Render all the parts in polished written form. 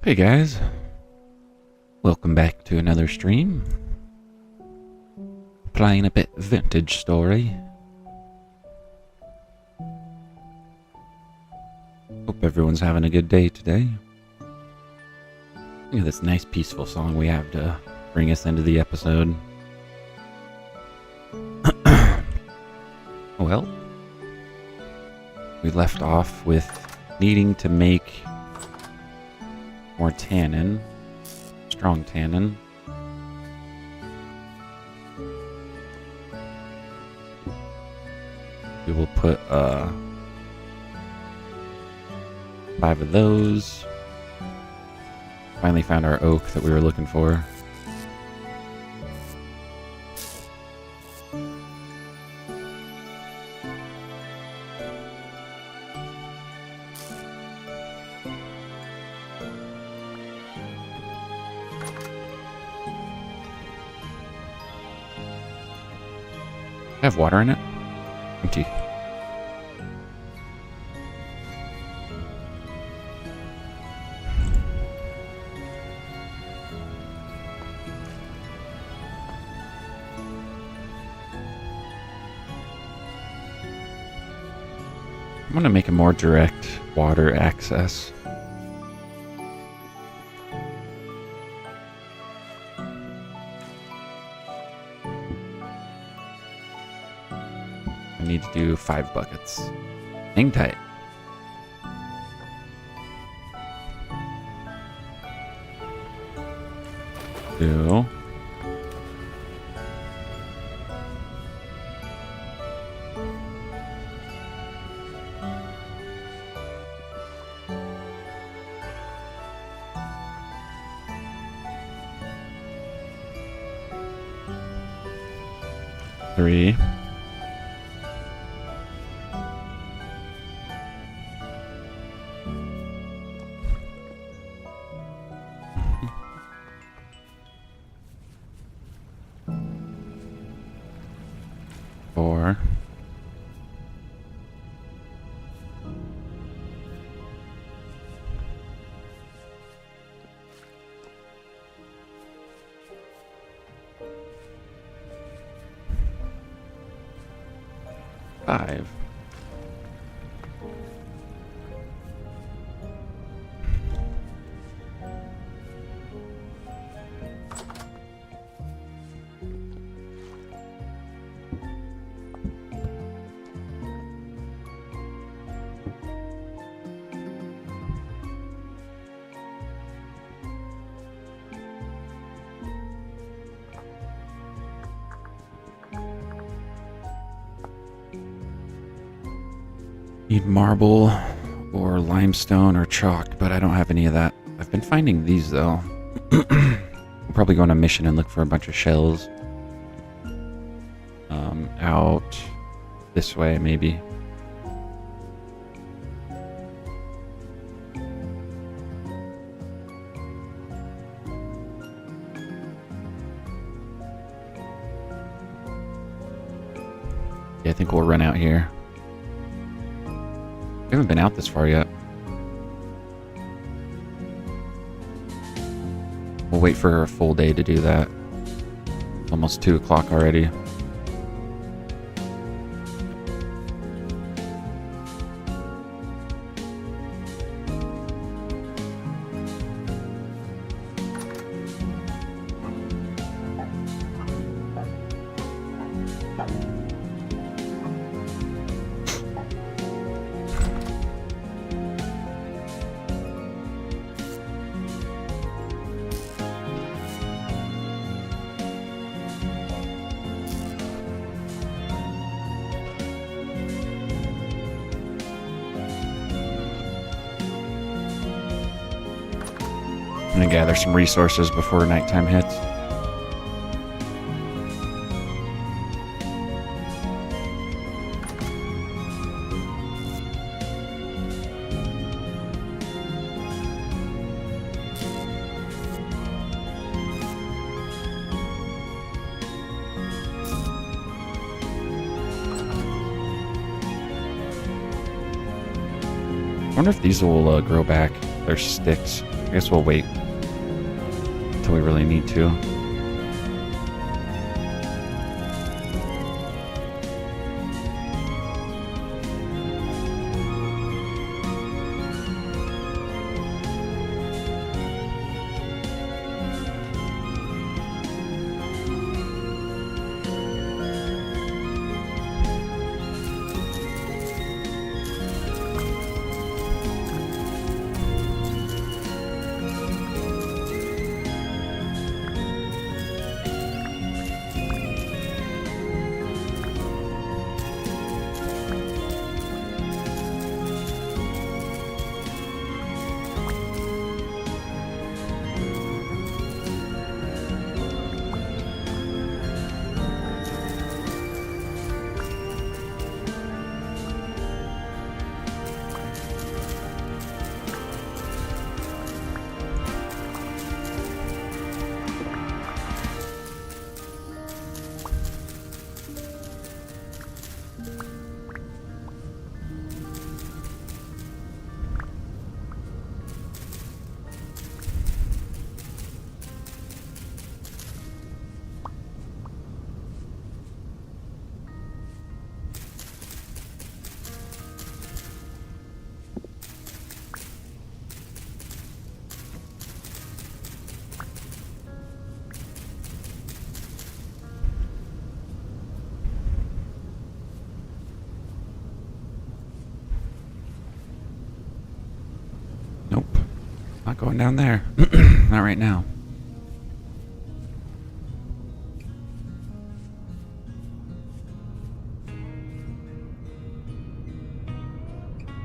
Hey guys, welcome back to another stream. Playing a bit Vintage Story. Hope everyone's having a good day today. Look at this nice peaceful song we have to bring us into the episode. Well, we left off with needing to make more tannin, strong tannin. We will put 5 of those. Finally found our oak that we were looking for. Have water in it? Empty. I'm gonna make a more direct water access. I need to do 5 buckets. Hang tight. Two. Three. Four. Five. Need marble or limestone or chalk, but I don't have any of that. I've been finding these though. We'll probably go on a mission and look for a bunch of shells. Out this way maybe. Yeah, I think we'll run out here. We haven't been out this far yet. We'll wait for a full day to do that. Almost 2 o'clock already. I'm gonna gather some resources before nighttime hits. I wonder if these will grow back. They're sticks. I guess we'll wait until we really need to. Nope. Not going down there. Not right now.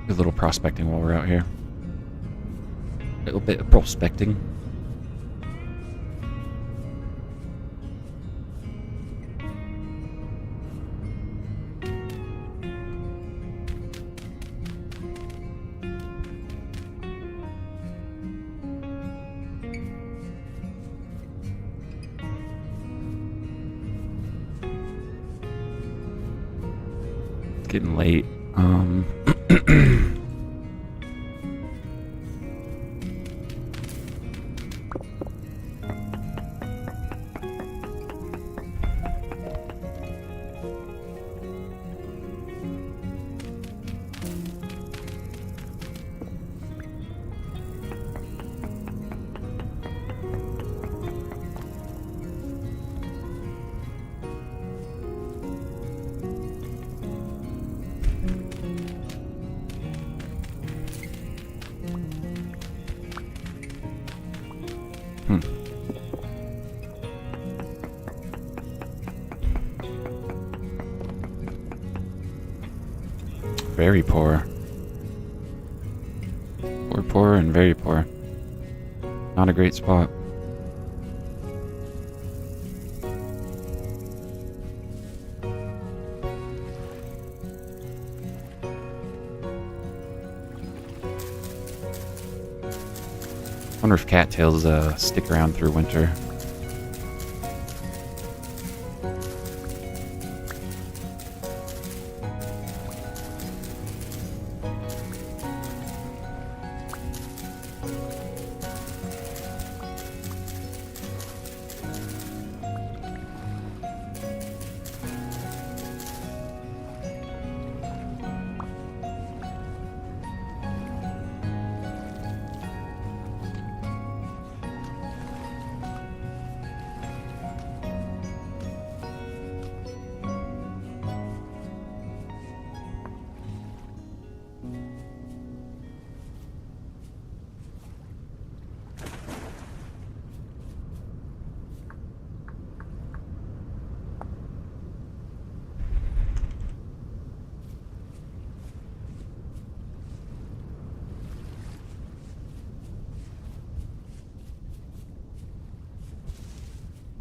Do a little prospecting while we're out here. A little bit of prospecting. Getting late. Very poor. Poor, and very poor. Not a great spot. Wonder if cattails stick around through winter.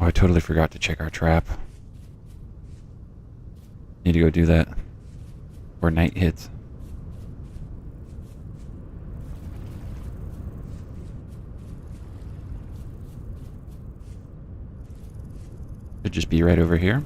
Oh, I totally forgot to check our trap. Need to go do that before night hits. Should just be right over here.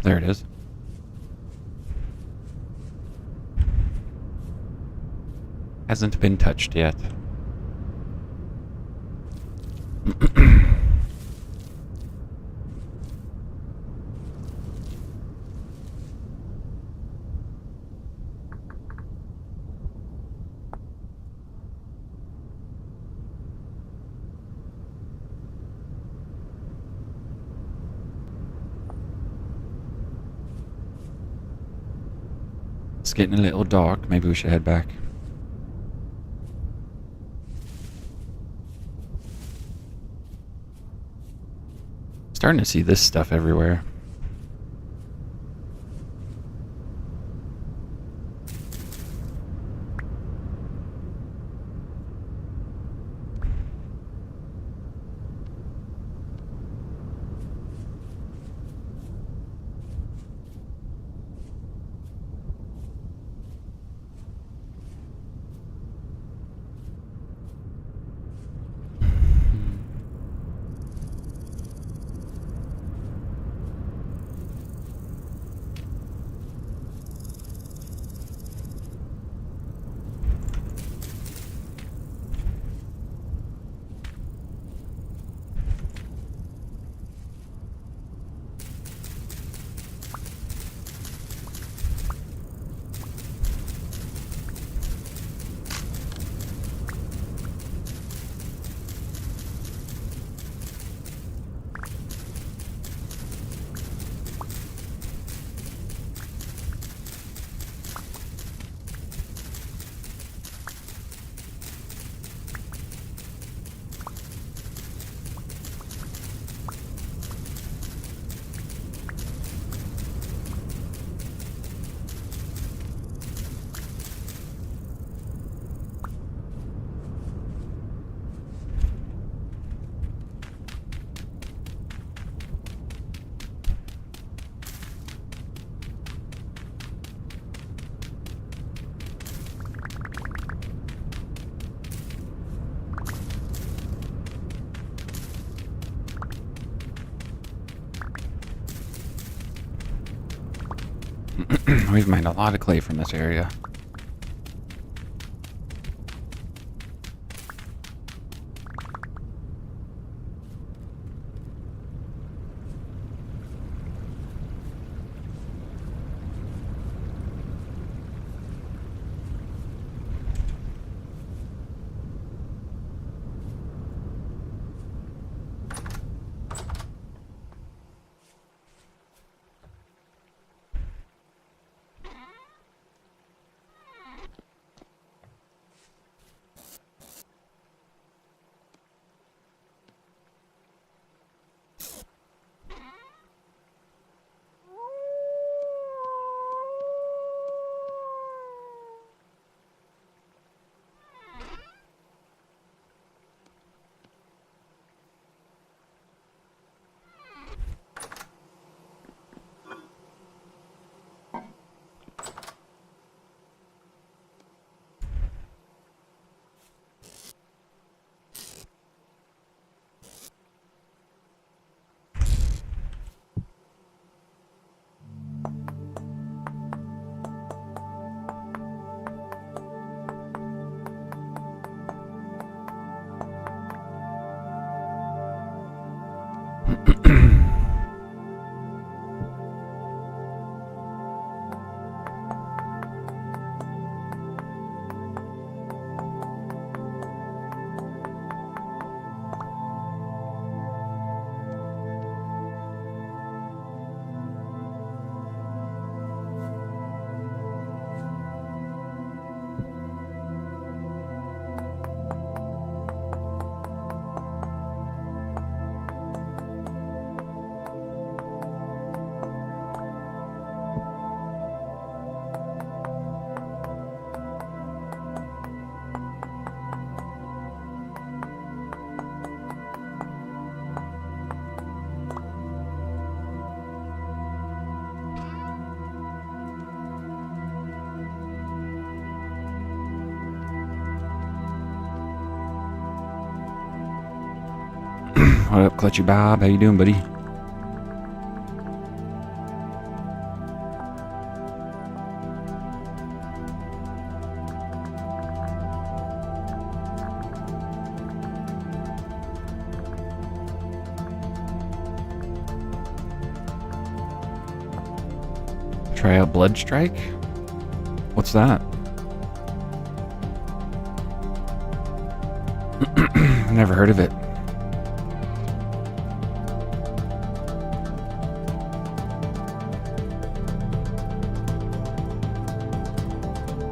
There it is. Hasn't been touched yet. It's getting a little dark. Maybe we should head back. Starting to see this stuff everywhere. We've mined a lot of clay from this area. What up, Clutchy Bob? How you doing, buddy? Try out Blood Strike? What's that? Never heard of it.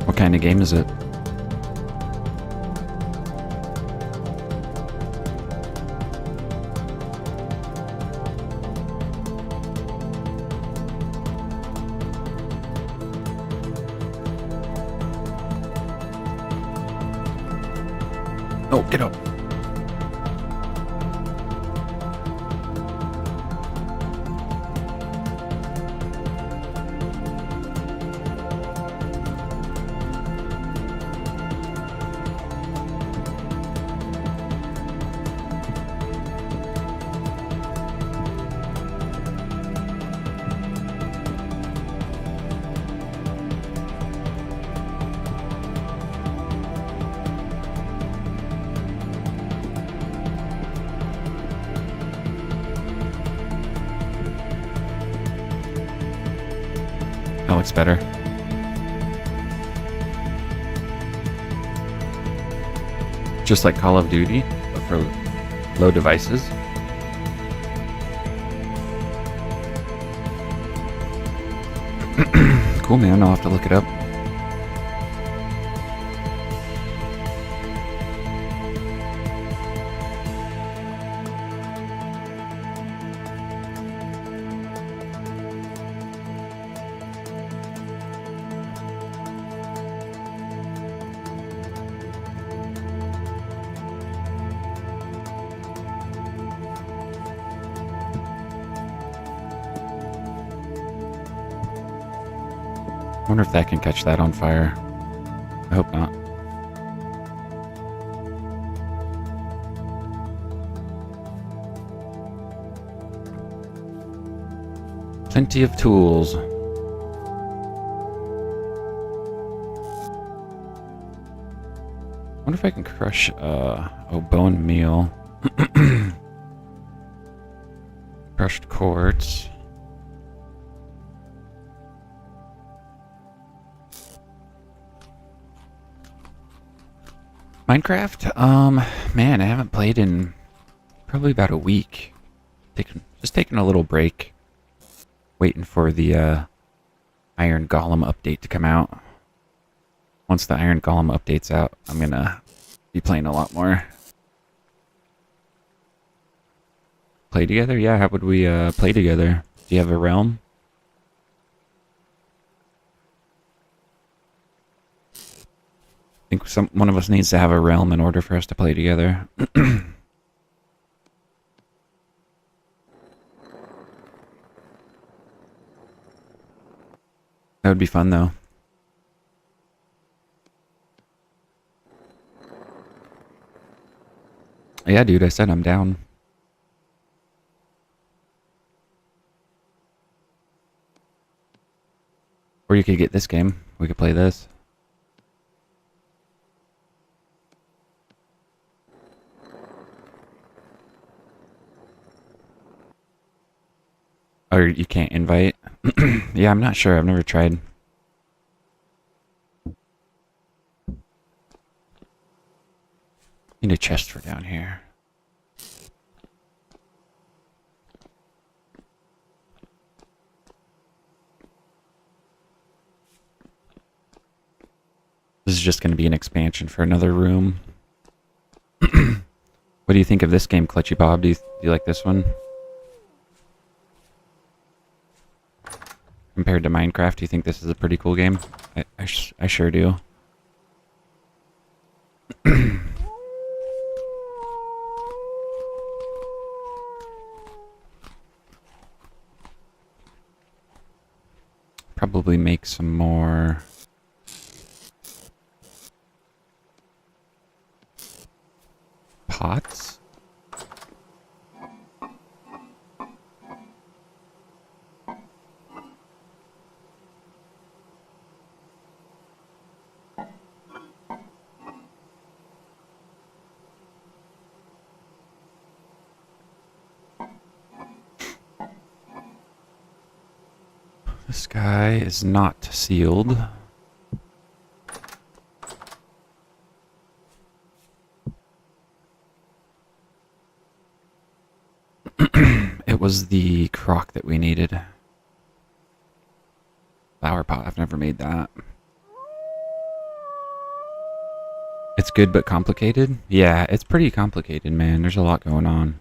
What kind of game is it? Oh, get up. That looks better. Just like Call of Duty, but for low devices. Cool, man. I'll have to look it up. I wonder if that can catch that on fire. I hope not. Plenty of tools. Wonder if I can crush bone meal. Crushed quartz. Minecraft? Man, I haven't played in probably about a week. Just taking a little break. Waiting for the Iron Golem update to come out. Once the Iron Golem update's out, I'm gonna be playing a lot more. Play together? Yeah, how would we play together? Do you have a realm? I think one of us needs to have a realm in order for us to play together. That would be fun, though. Yeah, dude, I said I'm down. Or you could get this game. We could play this. Or you can't invite. Yeah, I'm not sure. I've never tried. Need a chest for down here. This is just going to be an expansion for another room. What do you think of this game, Clutchy Bob? Do you like this one? Compared to Minecraft, do you think this is a pretty cool game? I sure do. Probably make some more pots. This guy is not sealed. It was the crock that we needed. Flower pot, I've never made that. It's good but complicated? Yeah, it's pretty complicated, man. There's a lot going on.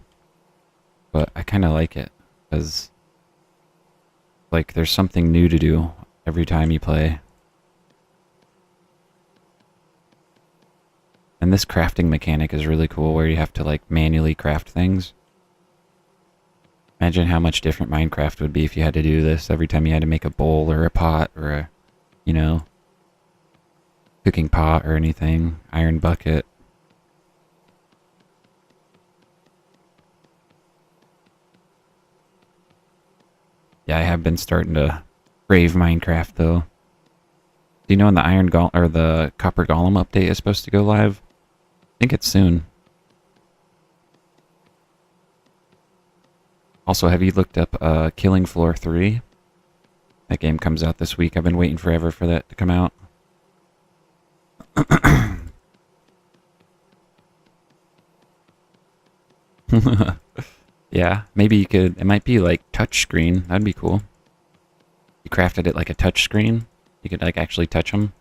But I kind of like it, because like there's something new to do every time you play. And this crafting mechanic is really cool, where you have to like manually craft things. Imagine how much different Minecraft would be if you had to do this every time you had to make a bowl or a pot or a, you know, cooking pot or anything. Iron bucket. Yeah, I have been starting to brave Minecraft though. Do you know when the Iron Golem or the Copper Golem update is supposed to go live? I think it's soon. Also, have you looked up Killing Floor 3? That game comes out this week. I've been waiting forever for that to come out. Yeah, maybe you could... It might be like touchscreen. That'd be cool. You crafted it like a touchscreen. You could like actually touch them.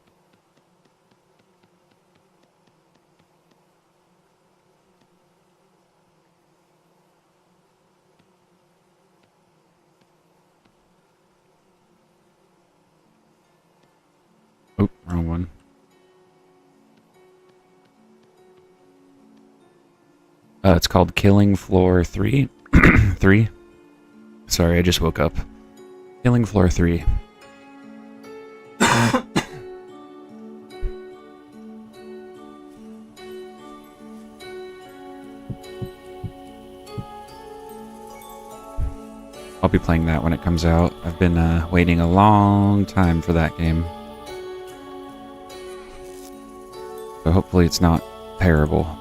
Oh, wrong one. It's called Killing Floor 3. 3? Sorry, I just woke up. Killing Floor 3. I'll be playing that when it comes out. I've been waiting a long time for that game. So hopefully it's not terrible.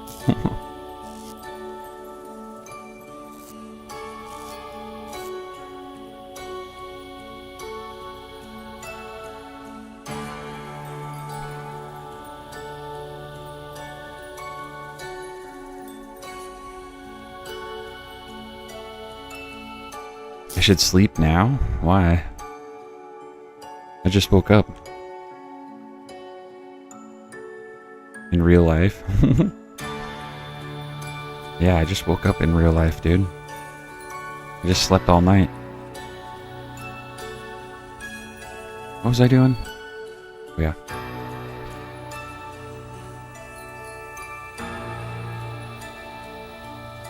I should sleep now? Why? I just woke up. In real life? Yeah, I just woke up in real life, dude. I just slept all night. What was I doing? Oh, yeah.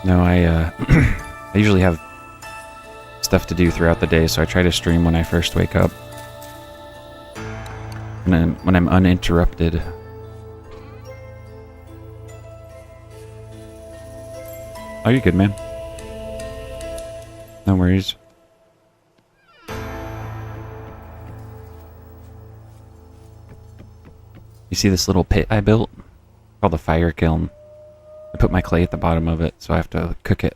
No, I I usually have stuff to do throughout the day, so I try to stream when I first wake up. And then when I'm uninterrupted. Oh, you're good, man. No worries. You see this little pit I built? Called the fire kiln. I put my clay at the bottom of it, so I have to cook it.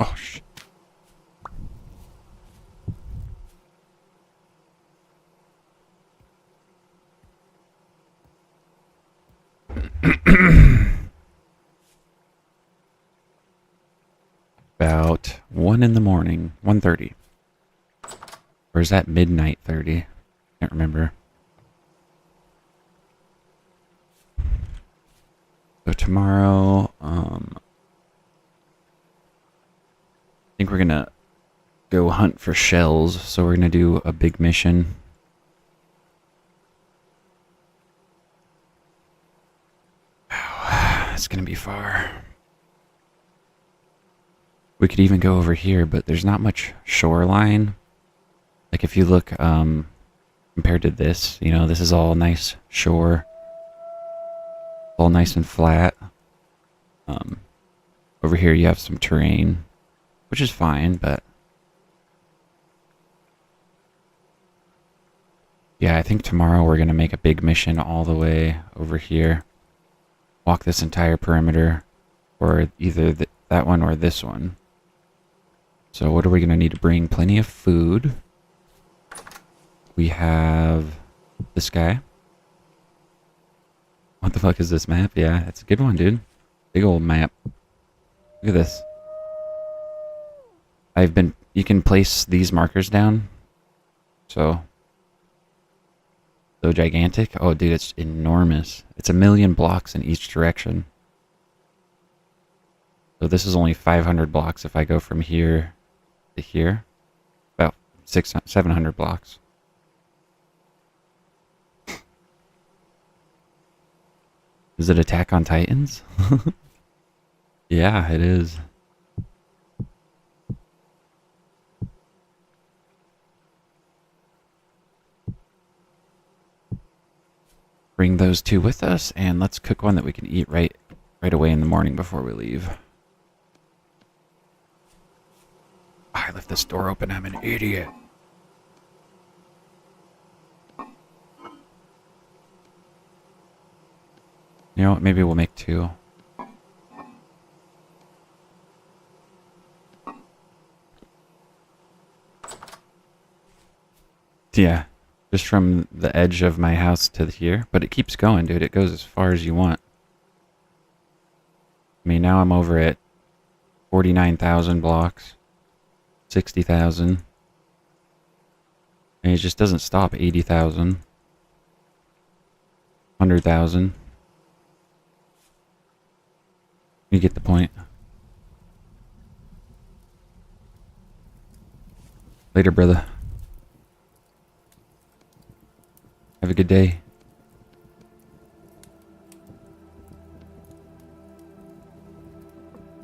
Oh, shit. About 1 in the morning. 1:30. Or is that midnight 30? Can't remember. So tomorrow, I think we're gonna go hunt for shells, so we're gonna do a big mission. Wow, it's gonna be far. We could even go over here, but there's not much shoreline. Like if you look, compared to this, you know, this is all nice shore. All nice and flat. Over here you have some terrain, which is fine, but yeah, I think tomorrow we're gonna make a big mission all the way over here. walk this entire perimeter, or either that one or this one. So what are we going to need to bring? Plenty of food. We have this guy. What the fuck is this map? Yeah, it's a good one, dude. Big old map. Look at this. You can place these markers down. So gigantic. Oh, dude, it's enormous. It's 1,000,000 blocks in each direction. So this is only 500 blocks if I go from here to here. About 700 blocks. Is it Attack on Titans? Yeah, it is. Bring those two with us, and let's cook one that we can eat right away in the morning before we leave. I left this door open. I'm an idiot. You know what? Maybe we'll make 2. Yeah, just from the edge of my house to here. But it keeps going, dude. It goes as far as you want. I mean, now I'm over at 49,000 blocks. 60,000. And it just doesn't stop. 80,000. 100,000. You get the point. Later, brother. Have a good day.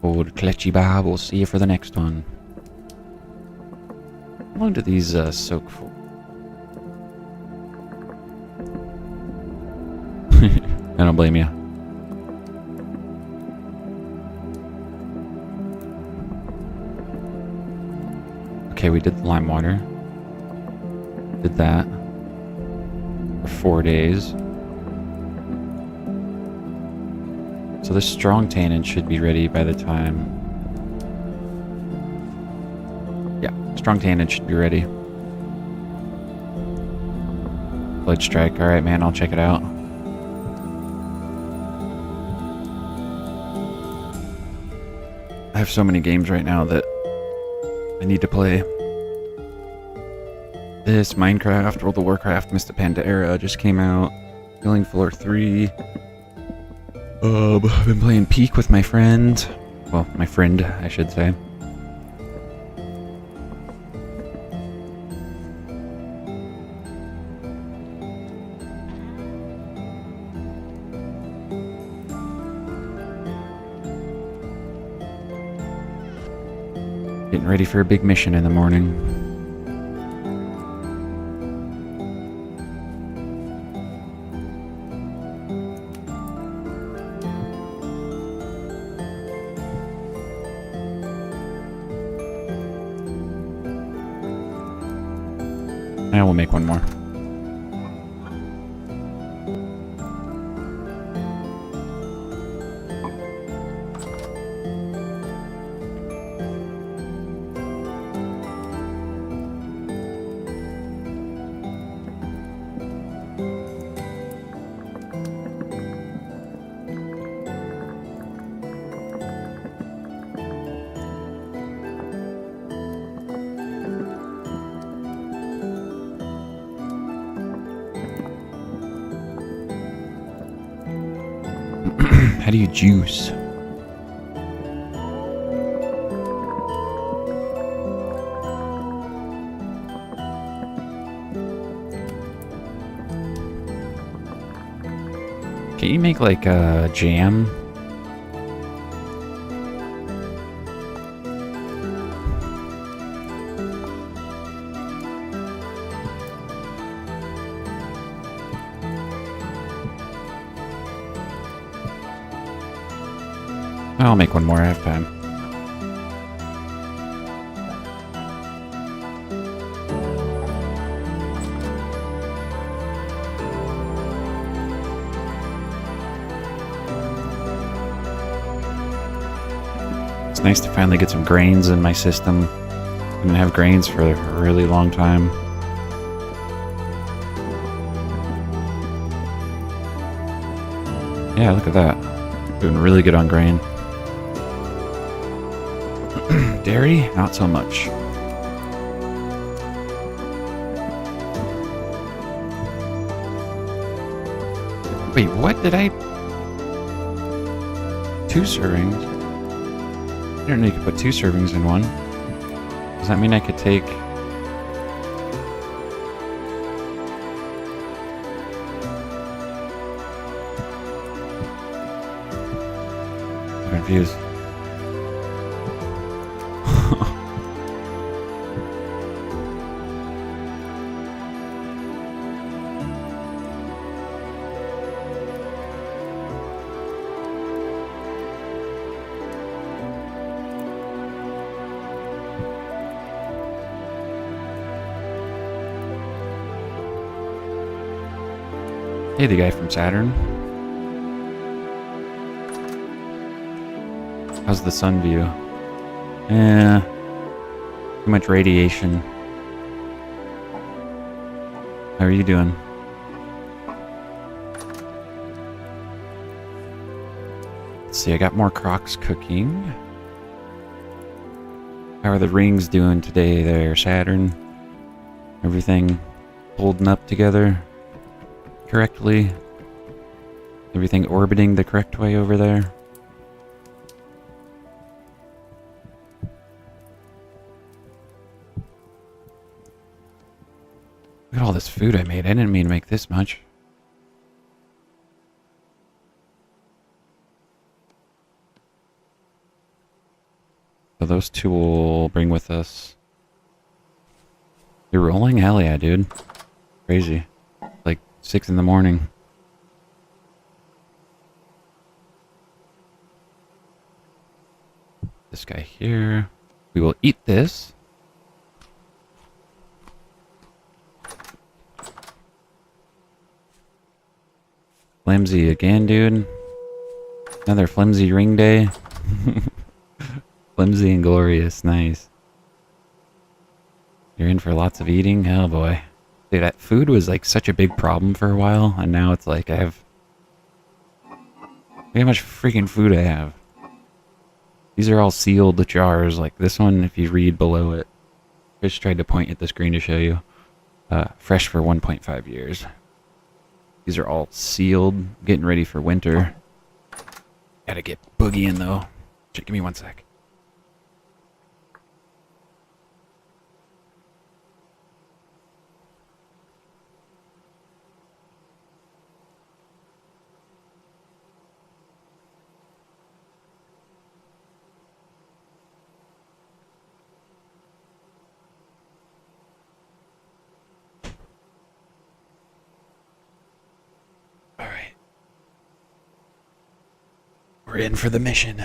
Old Kletchy Bob, we'll see you for the next one. How long do these soak for? I don't blame you. Okay, we did the lime water. Did that. For 4 days. So this strong tannin should be ready by the time... Yeah, strong tannin should be ready. Blood Strike, alright man, I'll check it out. I have so many games right now that I need to play. This, Minecraft, World of Warcraft, Mist of Pandaria just came out. Killing Floor 3. I've been playing Peak with my friend. Well, my friend, I should say. Getting ready for a big mission in the morning. I will make one more. How do you juice? Can you make like a jam? I'll make one more. I have time. Nice to finally get some grains in my system. Didn't have grains for a really long time. Yeah, look at that. Doing really good on grain. Dairy, not so much. Wait, what did I... 2 servings? I didn't know you could put 2 servings in one. Does that mean I could take... I'm confused. Hey, the guy from Saturn. How's the sun view? Too much radiation. How are you doing? Let's see, I got more Crocs cooking. How are the rings doing today there, Saturn? Everything holding up together correctly? Everything orbiting the correct way over there? Look at all this food I made. I didn't mean to make this much. So those 2 will bring with us. You're rolling? Hell yeah, dude. Crazy. Like 6 in the morning. This guy here. We will eat this. Flimsy again, dude. Another flimsy ring day. Flimsy and glorious. Nice. You're in for lots of eating? Hell boy. Dude, that food was like such a big problem for a while, and now it's like I have... Look how much freaking food I have. These are all sealed jars, like this one, if you read below it. I just tried to point at the screen to show you. Fresh for 1.5 years. These are all sealed, getting ready for winter. Gotta get Boogie in though. Give me 1 sec. We're in for the mission.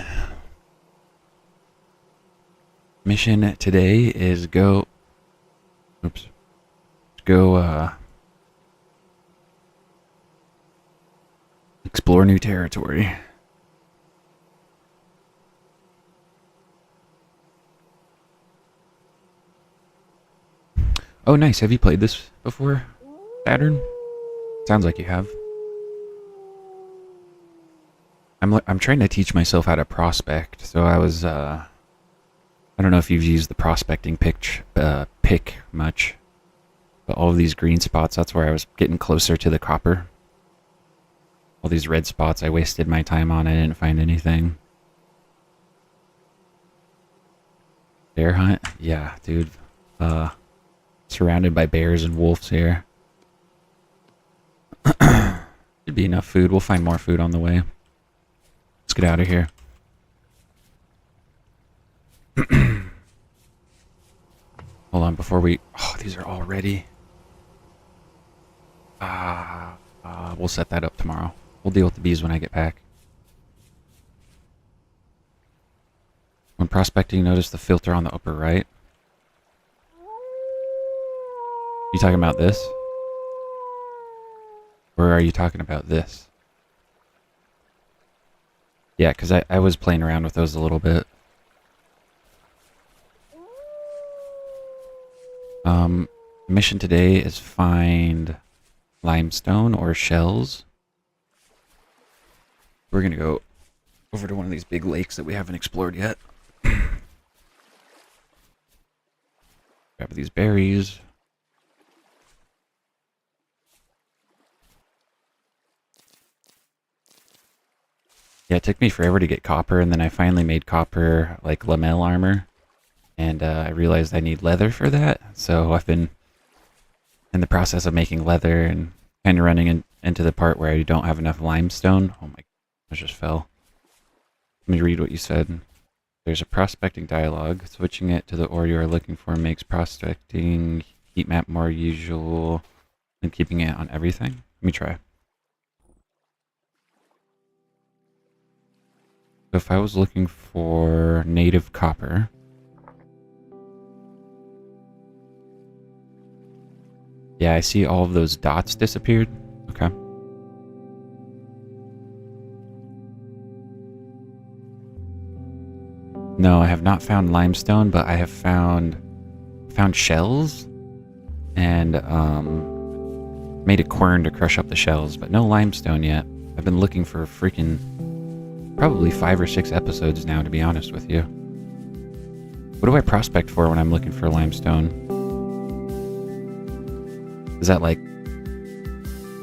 Mission today is go... Oops. Go, explore new territory. Oh, nice. Have you played this before, Saturn? Sounds like you have. I'm trying to teach myself how to prospect, so I was, I don't know if you've used the prospecting pick much, but all of these green spots, that's where I was getting closer to the copper. All these red spots, I wasted my time on, I didn't find anything. Bear hunt? Yeah, dude. Surrounded by bears and wolves here. Should be enough food, we'll find more food on the way. Let's get out of here. Hold on, before we... Oh, these are all ready. We'll set that up tomorrow. We'll deal with the bees when I get back. When prospecting, notice the filter on the upper right. You talking about this? Or are you talking about this? Yeah, because I was playing around with those a little bit. Mission today is find limestone or shells. We're gonna go over to one of these big lakes that we haven't explored yet. Grab these berries. Yeah, it took me forever to get copper, and then I finally made copper, like, lamel armor. And I realized I need leather for that, so I've been in the process of making leather and kind of running into the part where I don't have enough limestone. Oh my, I just fell. Let me read what you said. There's a prospecting dialogue. Switching it to the ore you are looking for makes prospecting heat map more usual than keeping it on everything. Let me try. So if I was looking for native copper, yeah, I see all of those dots disappeared. Okay. No, I have not found limestone, but I have found shells and made a quern to crush up the shells, but no limestone yet. I've been looking for freaking probably 5 or 6 episodes now, to be honest with you. What do I prospect for when I'm looking for limestone? Is that like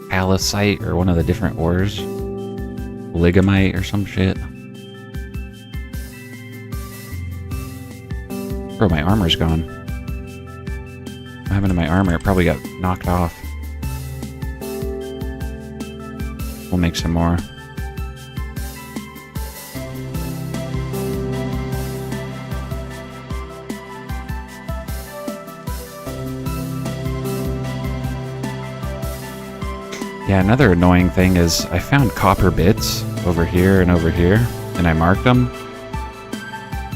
halloysite or one of the different ores? Ligamite or some shit? Bro, my armor's gone. What happened to my armor? It probably got knocked off. We'll make some more. Yeah, another annoying thing is I found copper bits over here, and I marked them.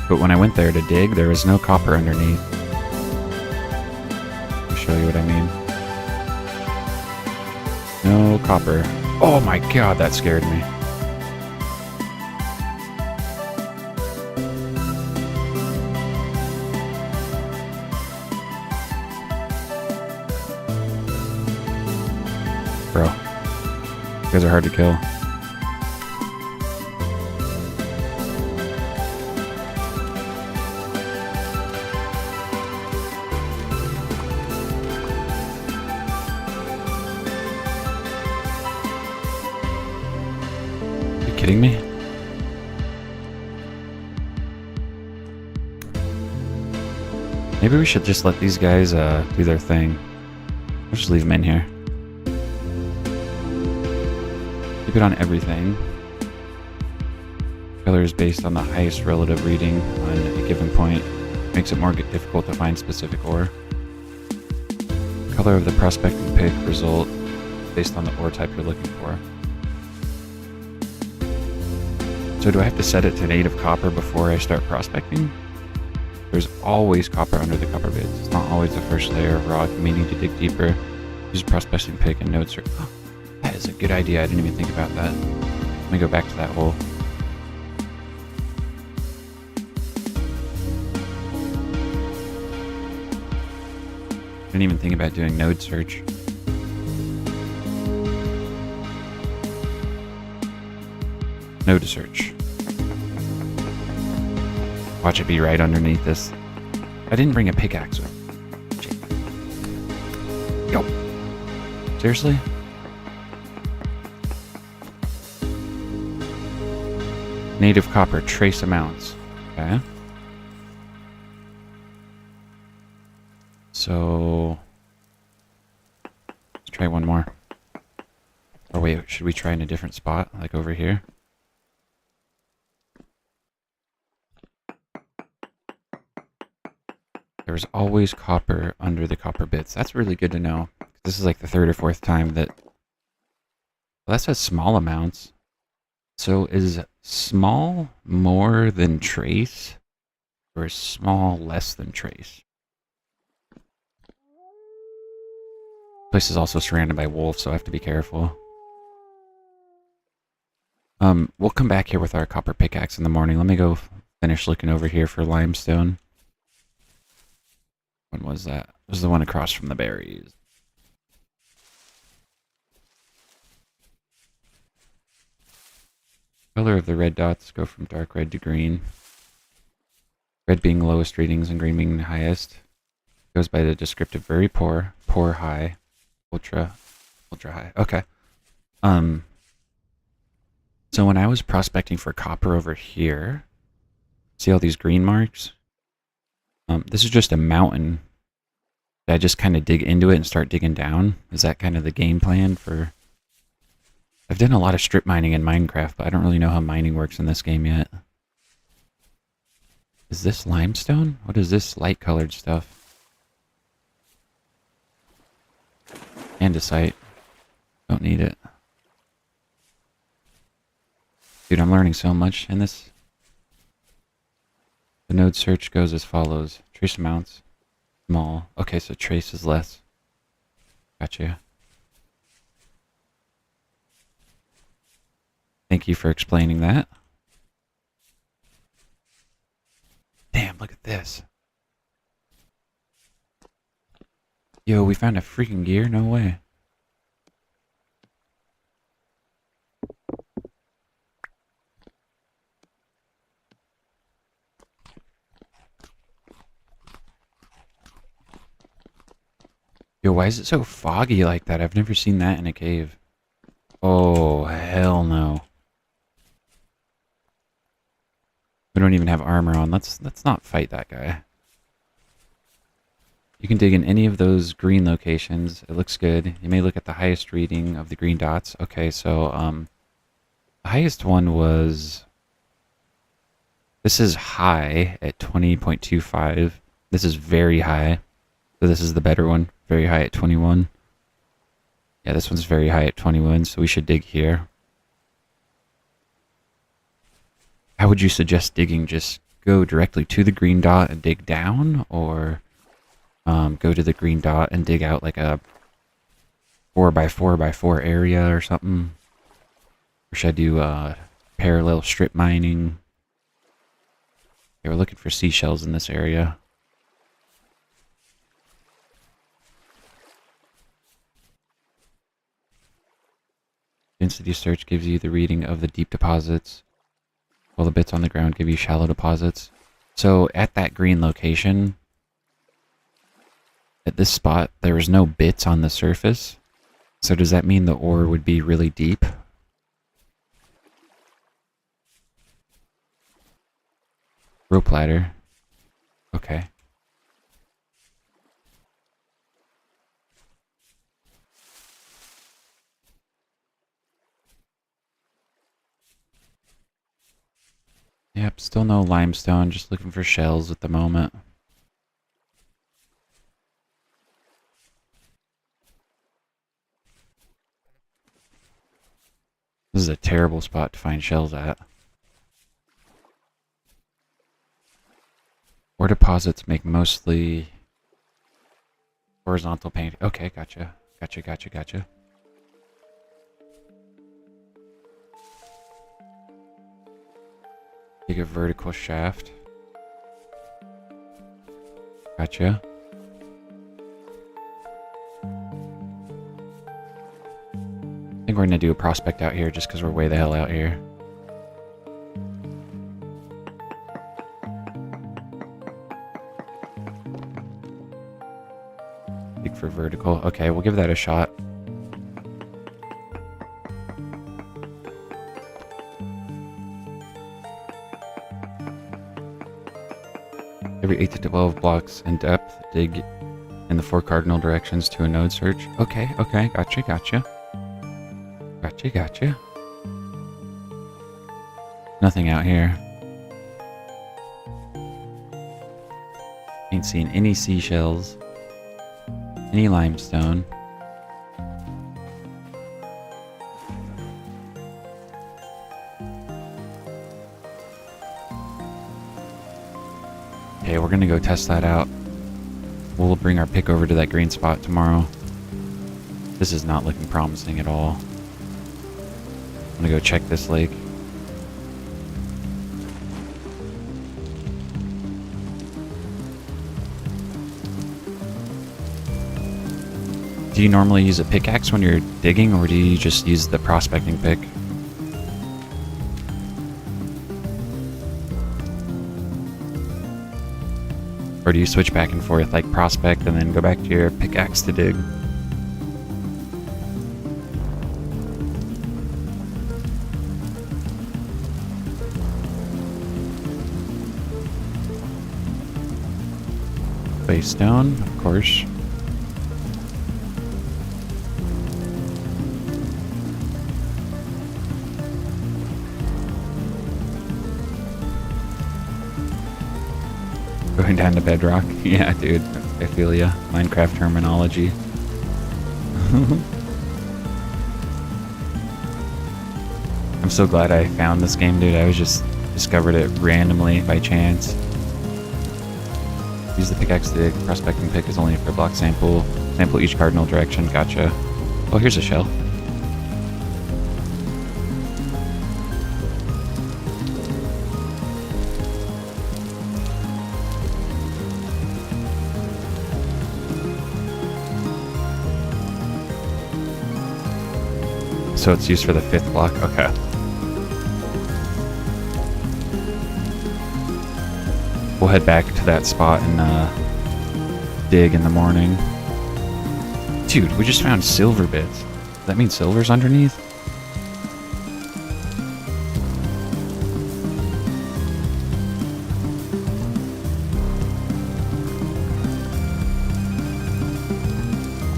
But when I went there to dig, there was no copper underneath. Let me show you what I mean. No copper. Oh my god, that scared me. Bro, you guys are hard to kill. Are you kidding me? Maybe we should just let these guys do their thing. I'll just leave them in here. Keep it on everything. Color is based on the highest relative reading on a given point. Makes it more difficult to find specific ore. Color of the prospecting pick result based on the ore type you're looking for. So do I have to set it to native copper before I start prospecting? There's always copper under the copper bits. It's not always the first layer of rock. You may need to dig deeper. Use prospecting pick and node search. Oh, that is a good idea. I didn't even think about that. Let me go back to that hole. I didn't even think about doing node search. Node search. Watch it be right underneath this. I didn't bring a pickaxe with me. Yo. Seriously? Native copper, trace amounts. Okay. So let's try one more. Or wait, should we try in a different spot? Like over here? There's always copper under the copper bits. That's really good to know. This is like the 3rd or 4th time that... Well, that says small amounts. So is small more than trace? Or is small less than trace? This place is also surrounded by wolves, so I have to be careful. We'll come back here with our copper pickaxe in the morning. Let me go finish looking over here for limestone. One one was that? It was the one across from the berries. Color of the red dots go from dark red to green. Red being lowest readings and green being the highest. Goes by the descriptive very poor, poor high, ultra, ultra high. Okay. So when I was prospecting for copper over here, see all these green marks? This is just a mountain. I just kind of dig into it and start digging down. Is that kind of the game plan for... I've done a lot of strip mining in Minecraft, but I don't really know how mining works in this game yet. Is this limestone? What is this light-colored stuff? Andesite. Don't need it. Dude, I'm learning so much in this. The node search goes as follows. Trace amounts. Small. Okay, so trace is less. Gotcha. Thank you for explaining that. Damn, look at this. Yo, we found a freaking gear? No way. Yo, why is it so foggy like that? I've never seen that in a cave. Oh, hell no. We don't even have armor on. Let's not fight that guy. You can dig in any of those green locations. It looks good. You may look at the highest reading of the green dots. Okay, so the highest one was... This is high at 20.25. This is very high. So this is the better one. Very high at 21. Yeah, this one's very high at 21, so we should dig here. How would you suggest digging? Just go directly to the green dot and dig down? Or go to the green dot and dig out like a 4x4x4 area or something? Or should I do parallel strip mining? Okay, we're looking for seashells in this area. Density search gives you the reading of the deep deposits, while the bits on the ground give you shallow deposits. So at that green location, at this spot, there was no bits on the surface. So does that mean the ore would be really deep? Rope ladder. Okay. Yep, still no limestone, just looking for shells at the moment. This is a terrible spot to find shells at. Ore deposits make mostly horizontal paint. Okay, gotcha. Gotcha. Dig a vertical shaft. Gotcha. I think we're gonna do a prospect out here just because we're way the hell out here. Dig for vertical. Okay, we'll give that a shot. Every 8 to 12 blocks in depth, dig in the 4 cardinal directions to a node search. Okay, gotcha. Nothing out here. Ain't seen any seashells, any limestone. Okay, we're gonna go test that out. We'll bring our pick over to that green spot tomorrow. This is not looking promising at all. I'm gonna go check this lake. Do you normally use a pickaxe when you're digging, or do you just use the prospecting pick? Or do you switch back and forth, like prospect and then go back to your pickaxe to dig? Stone, of course. Going down to bedrock. Yeah, dude. I feel ya. Minecraft terminology. I'm so glad I found this game, dude. I was just discovered it randomly by chance. Use the pickaxe to dig. Prospecting pick is only for block sample. Sample each cardinal direction. Gotcha. Oh, here's a shell. So it's used for the 5th block? Okay. We'll head back to that spot and dig in the morning. Dude, we just found silver bits. Does that mean silver's underneath?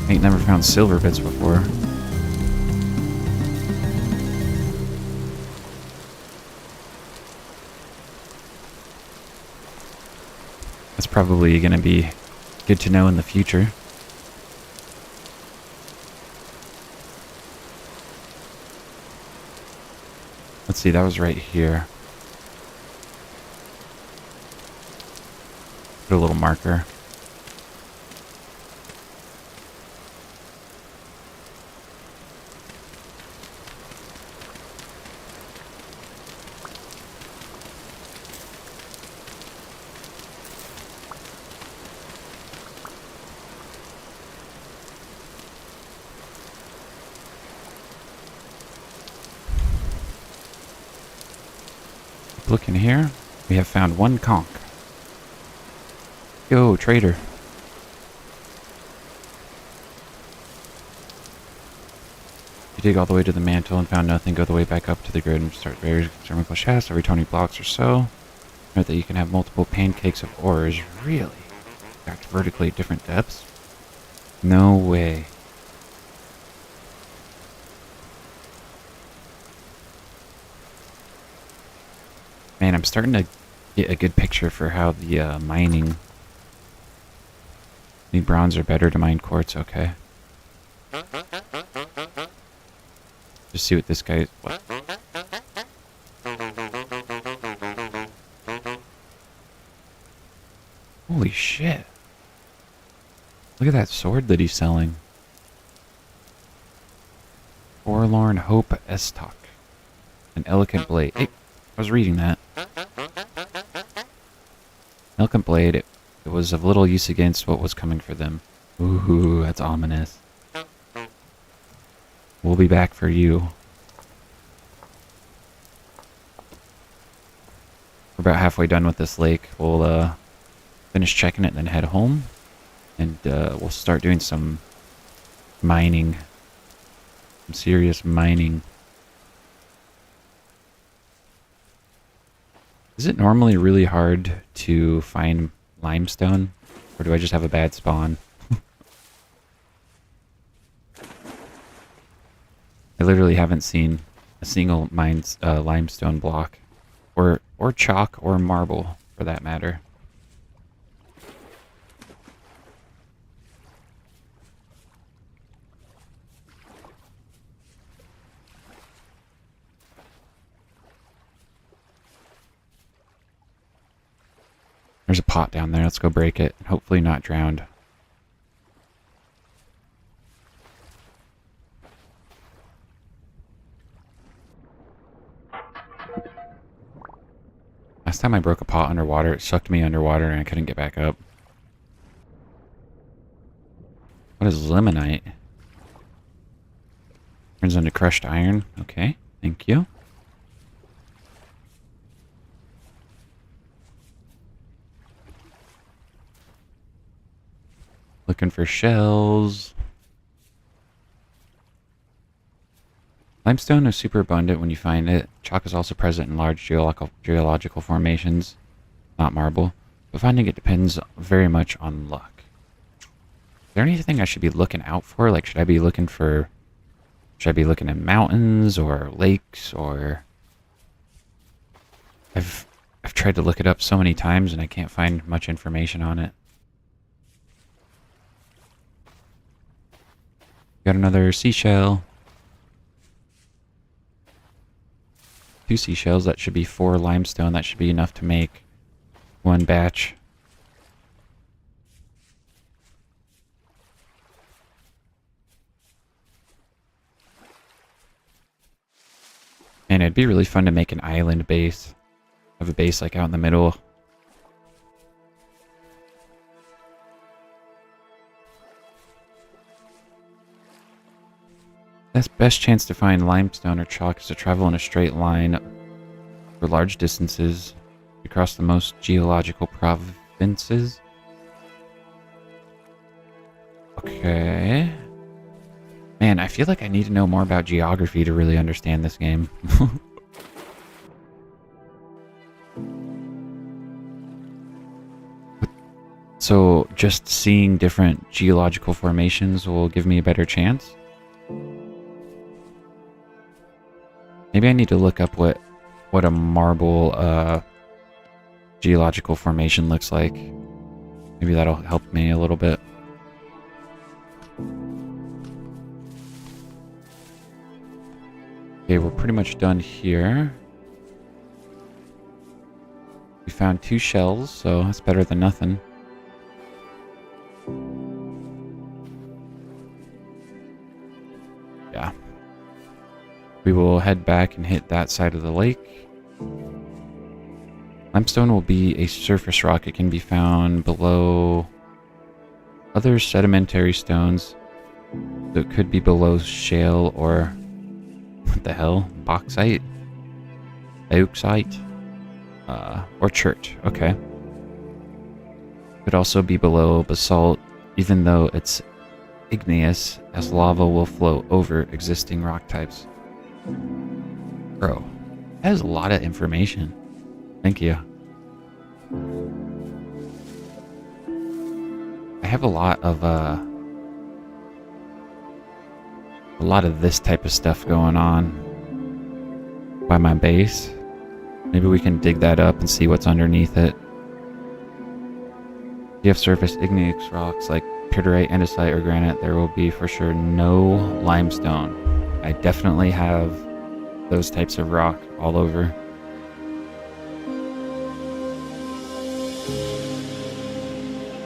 Ain't never found silver bits before. That's probably going to be good to know in the future. Let's see, that was right here. Put a little marker. Looking here, we have found 1 conch. Yo, trader. You dig all the way to the mantle and found nothing, go the way back up to the grid and start various thermal shafts every 20 blocks or so. Note that you can have multiple pancakes of ores. Really? Stacked vertically at different depths? No way. Man, I'm starting to get a good picture for how the mining... Need bronze or better to mine quartz, okay. Just see what this guy... What? Holy shit. Look at that sword that he's selling. Forlorn Hope Estoc. An elegant blade. Hey, I was reading that. Elegant blade, it was of little use against what was coming for them. Ooh, that's ominous. We'll be back for you. We're about halfway done with this lake. We'll finish checking it and then head home. And we'll start doing some mining. Some serious mining. Is it normally really hard to find limestone? Or do I just have a bad spawn? I literally haven't seen a single limestone block. Or chalk or marble, for that matter. There's a pot down there. Let's go break it. Hopefully not drowned. Last time I broke a pot underwater, it sucked me underwater and I couldn't get back up. What is limonite? turns into crushed iron. Okay, thank you. Looking for shells. Limestone is super abundant when you find it. Chalk is also present in large geological formations, not marble. But finding it depends very much on luck. Is there anything I should be looking out for? Like, should I be looking in mountains or lakes or... I've tried to look it up so many times and I can't find much information on it. Got another seashell. 2 seashells. That should be 4 limestone. That should be enough to make 1 batch. And it'd be really fun to make an island base. Have a base like out in the middle. Best chance to find limestone or chalk is to travel in a straight line for large distances across the most geological provinces. Okay. Man, I feel like I need to know more about geography to really understand this game. So, just seeing different geological formations will give me a better chance? Maybe I need to look up what a marble geological formation looks like. Maybe that'll help me a little bit. Okay, we're pretty much done here. We found 2 shells, so that's better than nothing. Yeah. We will head back and hit that side of the lake. Limestone will be a surface rock. It can be found below other sedimentary stones. So it could be below shale or... what the hell? Bauxite? Bauxite? Or chert. Okay. Could also be below basalt, even though it's igneous, as lava will flow over existing rock types. Bro, that is a lot of information. Thank you. I have a lot of this type of stuff going on by my base. Maybe we can dig that up and see what's underneath it. If you have surface igneous rocks like pyrite, andesite, or granite, there will be for sure no limestone. I definitely have those types of rock all over.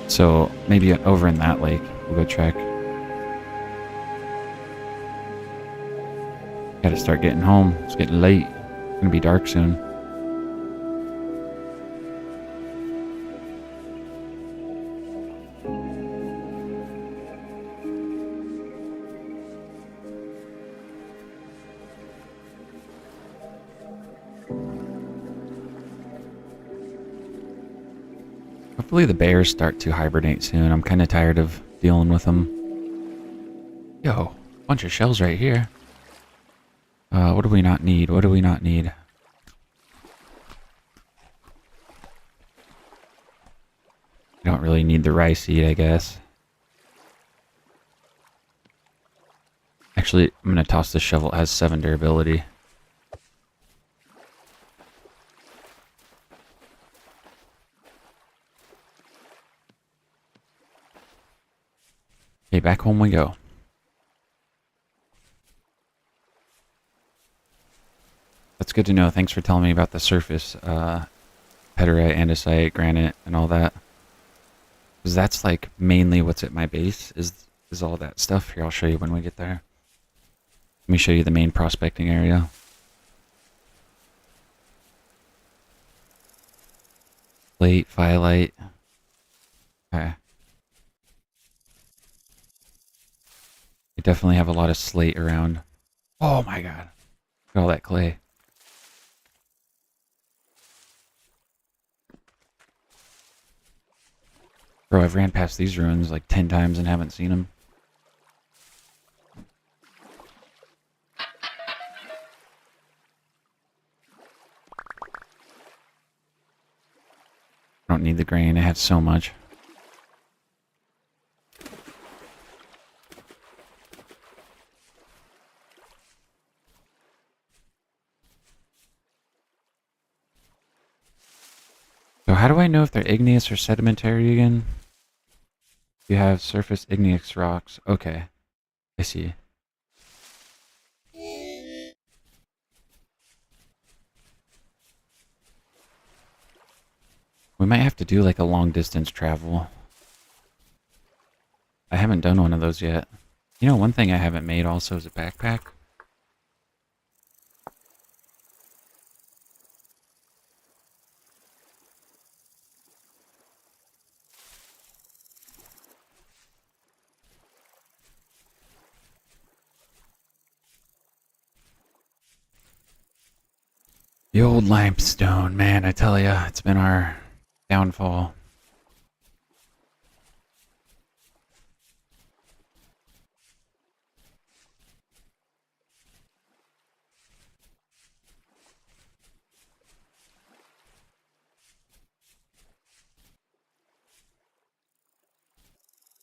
So maybe over in that lake, we'll go check. Gotta start getting home. It's getting late. It's gonna be dark soon. Hopefully the bears start to hibernate soon. I'm kind of tired of dealing with them. Yo, bunch of shells right here. What do we not need? What do we not need? We don't really need the rice seed, I guess. Actually, I'm going to toss this shovel. It has 7 durability. Okay, back home we go. That's good to know. Thanks for telling me about the surface. Pederite, andesite, granite, and all that. Because that's like mainly what's at my base is all that stuff. Here, I'll show you when we get there. Let me show you the main prospecting area. Slate, phyllite. Okay. We definitely have a lot of slate around. Oh my god. Look at all that clay. Bro, I've ran past these ruins like 10 times and haven't seen them. I don't need the grain. I have so much. So how do I know if they're igneous or sedimentary again? You have surface igneous rocks. Okay. I see. We might have to do like a long distance travel. I haven't done one of those yet. You know, one thing I haven't made also is a backpack. The old limestone, man, I tell ya, it's been our downfall.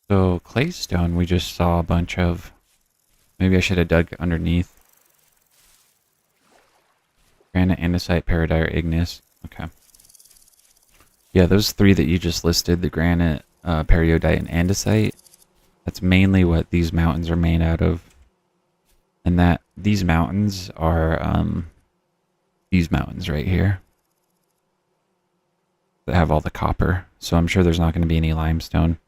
So, claystone, we just saw a bunch of. Maybe I should have dug underneath. Granite, andesite, peridot, igneous. Okay. Yeah, those three that you just listed, the granite, peridot, and andesite, that's mainly what these mountains are made out of. And that these mountains are these mountains right here that have all the copper. So I'm sure there's not going to be any limestone.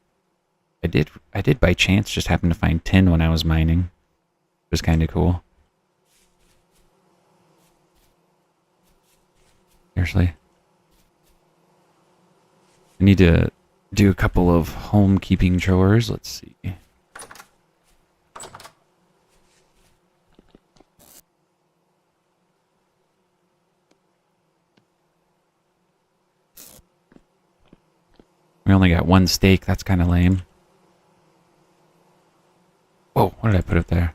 I did by chance just happen to find tin when I was mining. It was kind of cool. Seriously. I need to do a couple of homekeeping chores. Let's see. We only got one steak. That's kind of lame. Whoa, what did I put up there?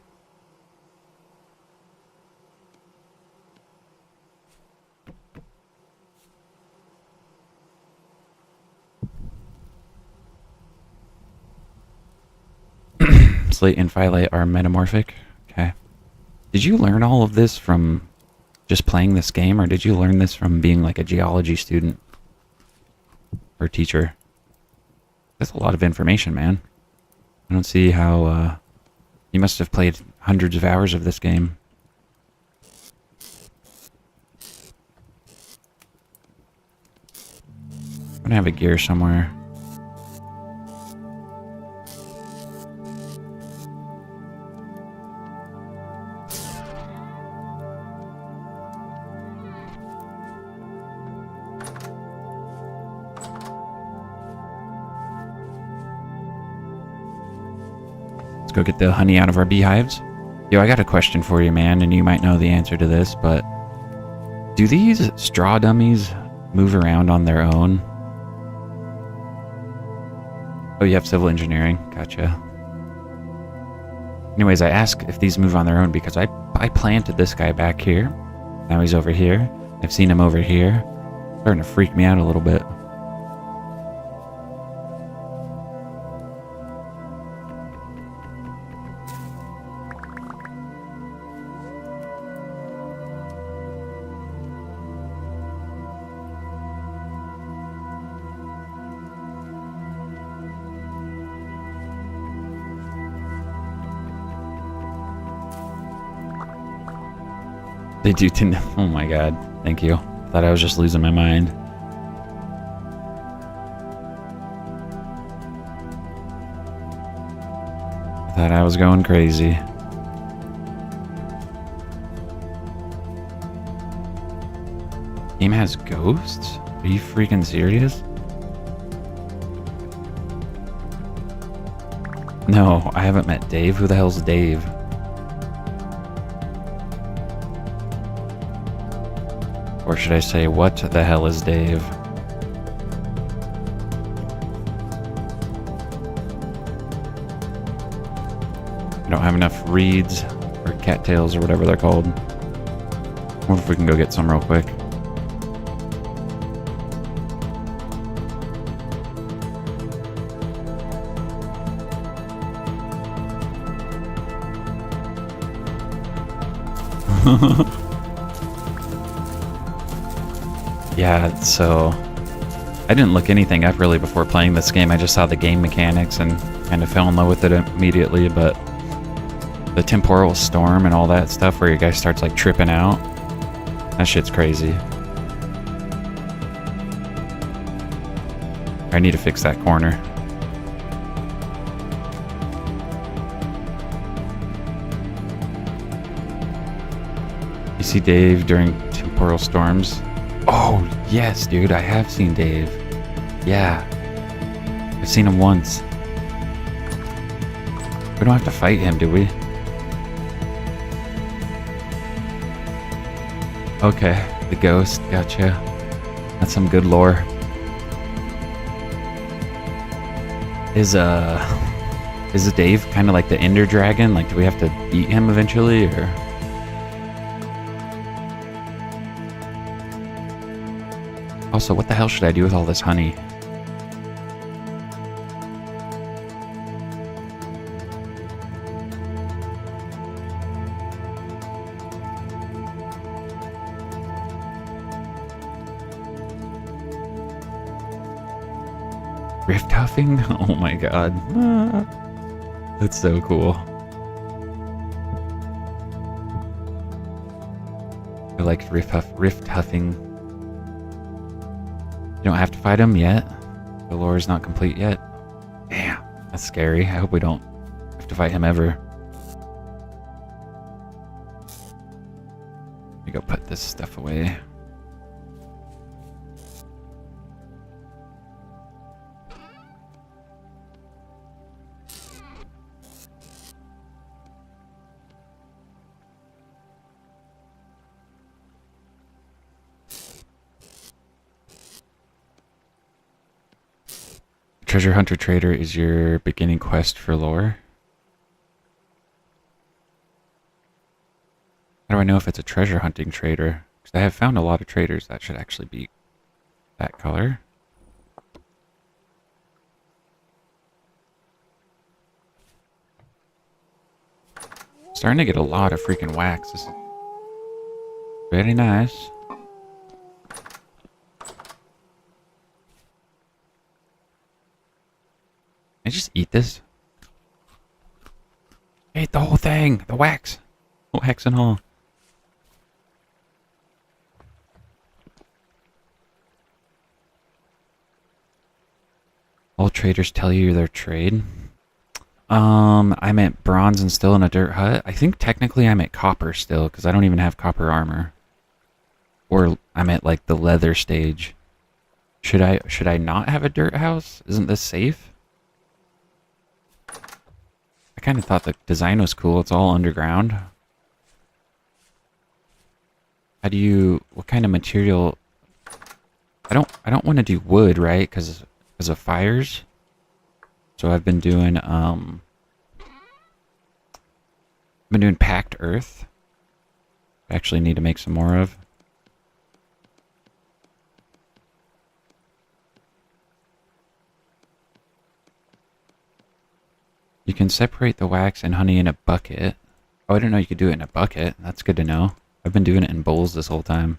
Slate and phyllite are metamorphic. Okay. Did you learn all of this from just playing this game, or did you learn this from being like a geology student or teacher? That's a lot of information, man. I don't see how, you must have played hundreds of hours of this game. I'm gonna have a gear somewhere. Go get the honey out of our beehives. Yo, I got a question for you, man, and you might know the answer to this, but do these straw dummies move around on their own? Oh, you have civil engineering. Gotcha. Anyways, I ask if these move on their own because I planted this guy back here. Now he's over here. I've seen him over here. Starting to freak me out a little bit. They do tend to... Oh my god. Thank you. Thought I was just losing my mind. Thought I was going crazy. Game has ghosts? Are you freaking serious? No, I haven't met Dave. Who the hell's Dave? Or should I say, what the hell is Dave? I don't have enough reeds or cattails or whatever they're called. I wonder if we can go get some real quick. Yeah, so I didn't look anything up really before playing this game. I just saw the game mechanics and kind of fell in love with it immediately, but the temporal storm and all that stuff where your guy starts like tripping out, that shit's crazy. I need to fix that corner. You see Dave during temporal storms? Oh, yes, dude, I have seen Dave. Yeah. I've seen him once. We don't have to fight him, do we? Okay, the ghost, gotcha. That's some good lore. Is Dave kind of like the Ender Dragon? Like, do we have to beat him eventually, or? Also, what the hell should I do with all this honey? Rift huffing? Oh my god. That's so cool. I like rift huffing. You don't have to fight him yet. The lore is not complete yet. Damn, that's scary. I hope we don't have to fight him ever. Let me go put this stuff away. Treasure Hunter Trader is your beginning quest for lore. How do I know if it's a treasure hunting trader? Because I have found a lot of traders that should actually be that color. Starting to get a lot of freaking wax. This is very nice. Can I just eat this? I ate the whole thing! The wax! Wax and all. All traders tell you their trade. I'm at bronze and still in a dirt hut. I think technically I'm at copper still, because I don't even have copper armor. Or I'm at like the leather stage. Should I not have a dirt house? Isn't this safe? I kind of thought the design was cool. It's all underground. How do you... What kind of material... I don't want to do wood, right? Because of fires. So I've been doing packed earth. I actually need to make some more of. You can separate the wax and honey in a bucket. Oh, I didn't know you could do it in a bucket. That's good to know. I've been doing it in bowls this whole time.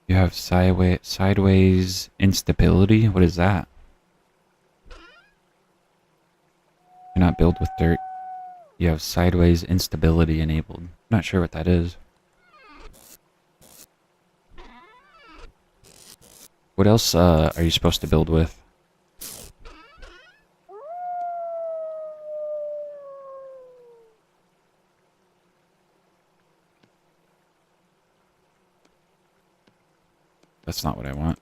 You have sideways instability? What is that? Cannot build with dirt. You have sideways instability enabled. Not sure what that is. What else are you supposed to build with? That's not what I want.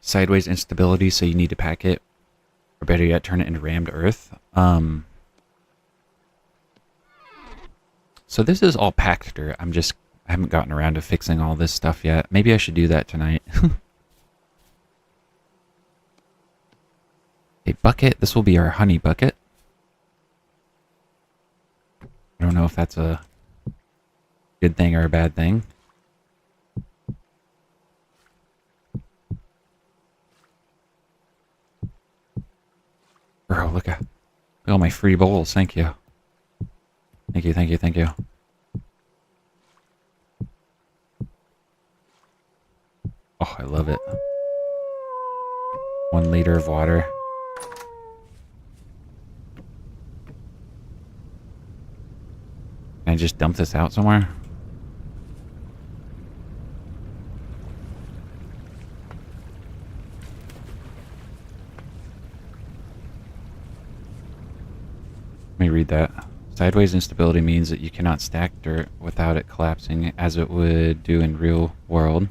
Sideways instability, so you need to pack it, or better yet, turn it into rammed earth. So this is all packed dirt. I haven't gotten around to fixing all this stuff yet. Maybe I should do that tonight. A bucket. This will be our honey bucket. I don't know if that's a good thing or a bad thing. Bro, look at all my free bowls. Thank you. Thank you, thank you, thank you. Oh, I love it. 1 liter of water. Can I just dump this out somewhere? Let me read that. Sideways instability means that you cannot stack dirt without it collapsing as it would do in real world.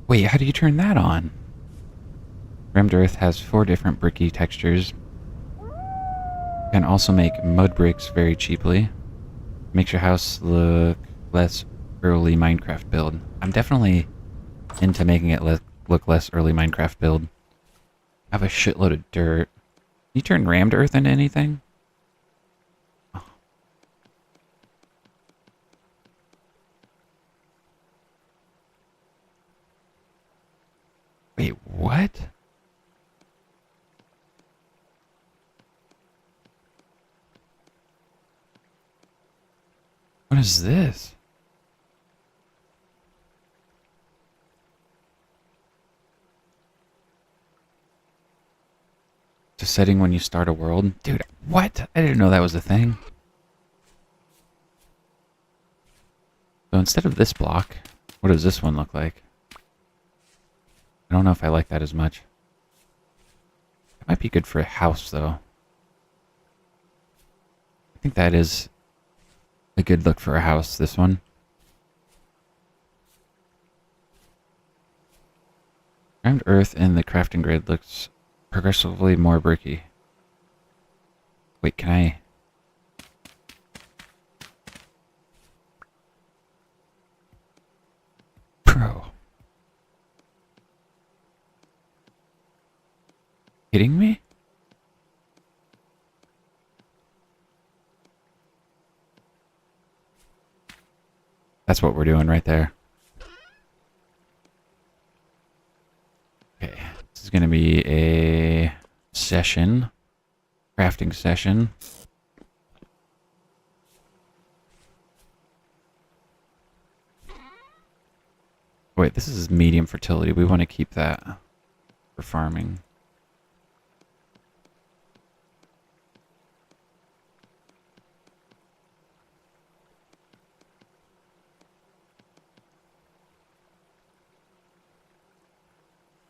Wait, how do you turn that on? Rammed earth has 4 different bricky textures. You can also make mud bricks very cheaply. Makes your house look less early Minecraft build. I'm definitely into making it look less early Minecraft build. I have a shitload of dirt. Can you turn rammed earth into anything? Oh. Wait, what? What is this? It's a setting when you start a world? Dude, what? I didn't know that was a thing. So instead of this block, what does this one look like? I don't know if I like that as much. It might be good for a house, though. I think that is a good look for a house, this one. Rammed earth in the crafting grid looks progressively more bricky. Wait, can I... Bro. Kidding me? That's what we're doing right there. Okay, this is going to be a session, crafting session. Wait, this is medium fertility. We want to keep that for farming.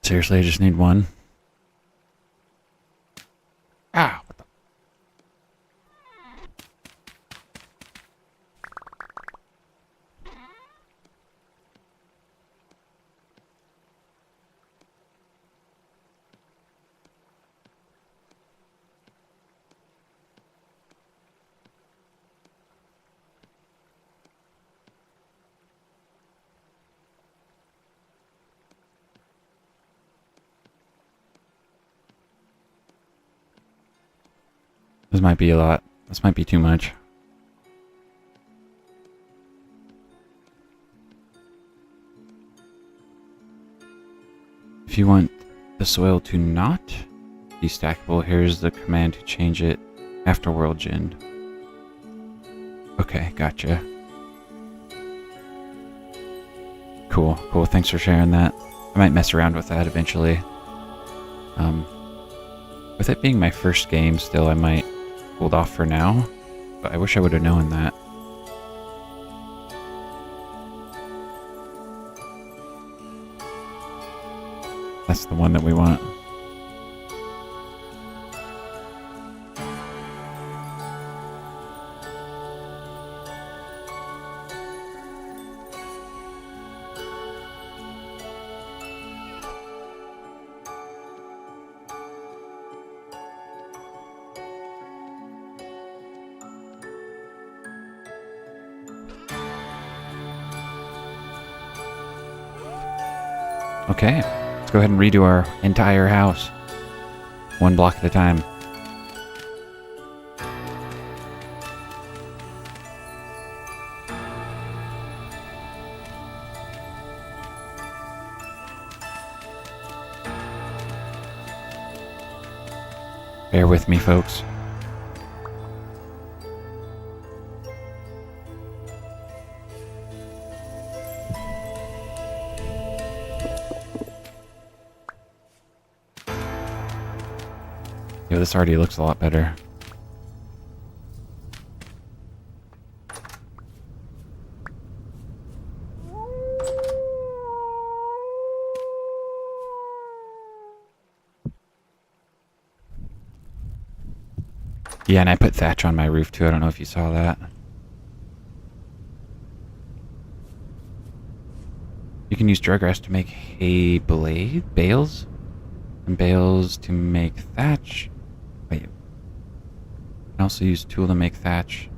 Seriously, I just need one. Ah, what the? This might be a lot. This might be too much. If you want the soil to not be stackable, here's the command to change it after world gen. Okay, gotcha. Cool, cool. Thanks for sharing that. I might mess around with that eventually. With it being my first game still, I might hold off for now, but I wish I would have known that. That's the one that we want. Okay, let's go ahead and redo our entire house. One block at a time. Bear with me, folks. Yo, this already looks a lot better. Yeah, and I put thatch on my roof too. I don't know if you saw that. You can use dry grass to make hay bales, and bales to make thatch. Wait. You can also use tool to make thatch.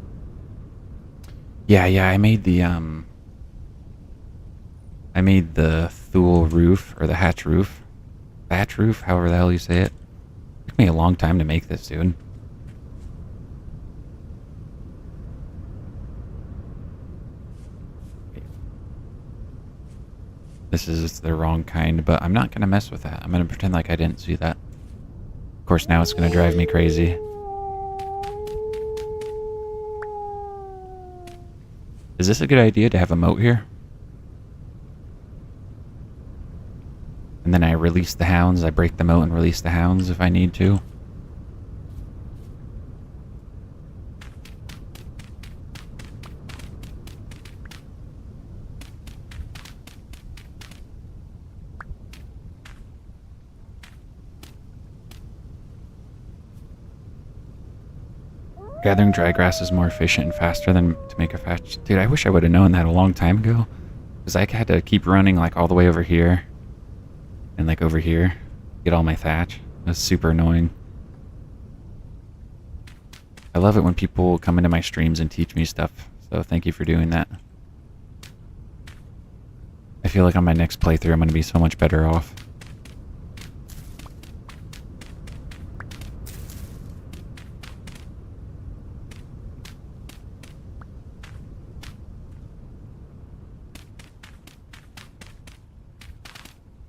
Yeah, I made the thule roof, or the thatch roof, however the hell you say it. It took me a long time to make this, dude. This is the wrong kind, but I'm not going to mess with that. I'm going to pretend like I didn't see that. Of course, now it's going to drive me crazy. Is this a good idea to have a moat here? And then I release the hounds. I break the moat and release the hounds if I need to. Gathering dry grass is more efficient and faster than to make a thatch. Dude, I wish I would have known that a long time ago. Because I had to keep running like all the way over here. And like over here. Get all my thatch. It was super annoying. I love it when people come into my streams and teach me stuff. So thank you for doing that. I feel like on my next playthrough I'm going to be so much better off.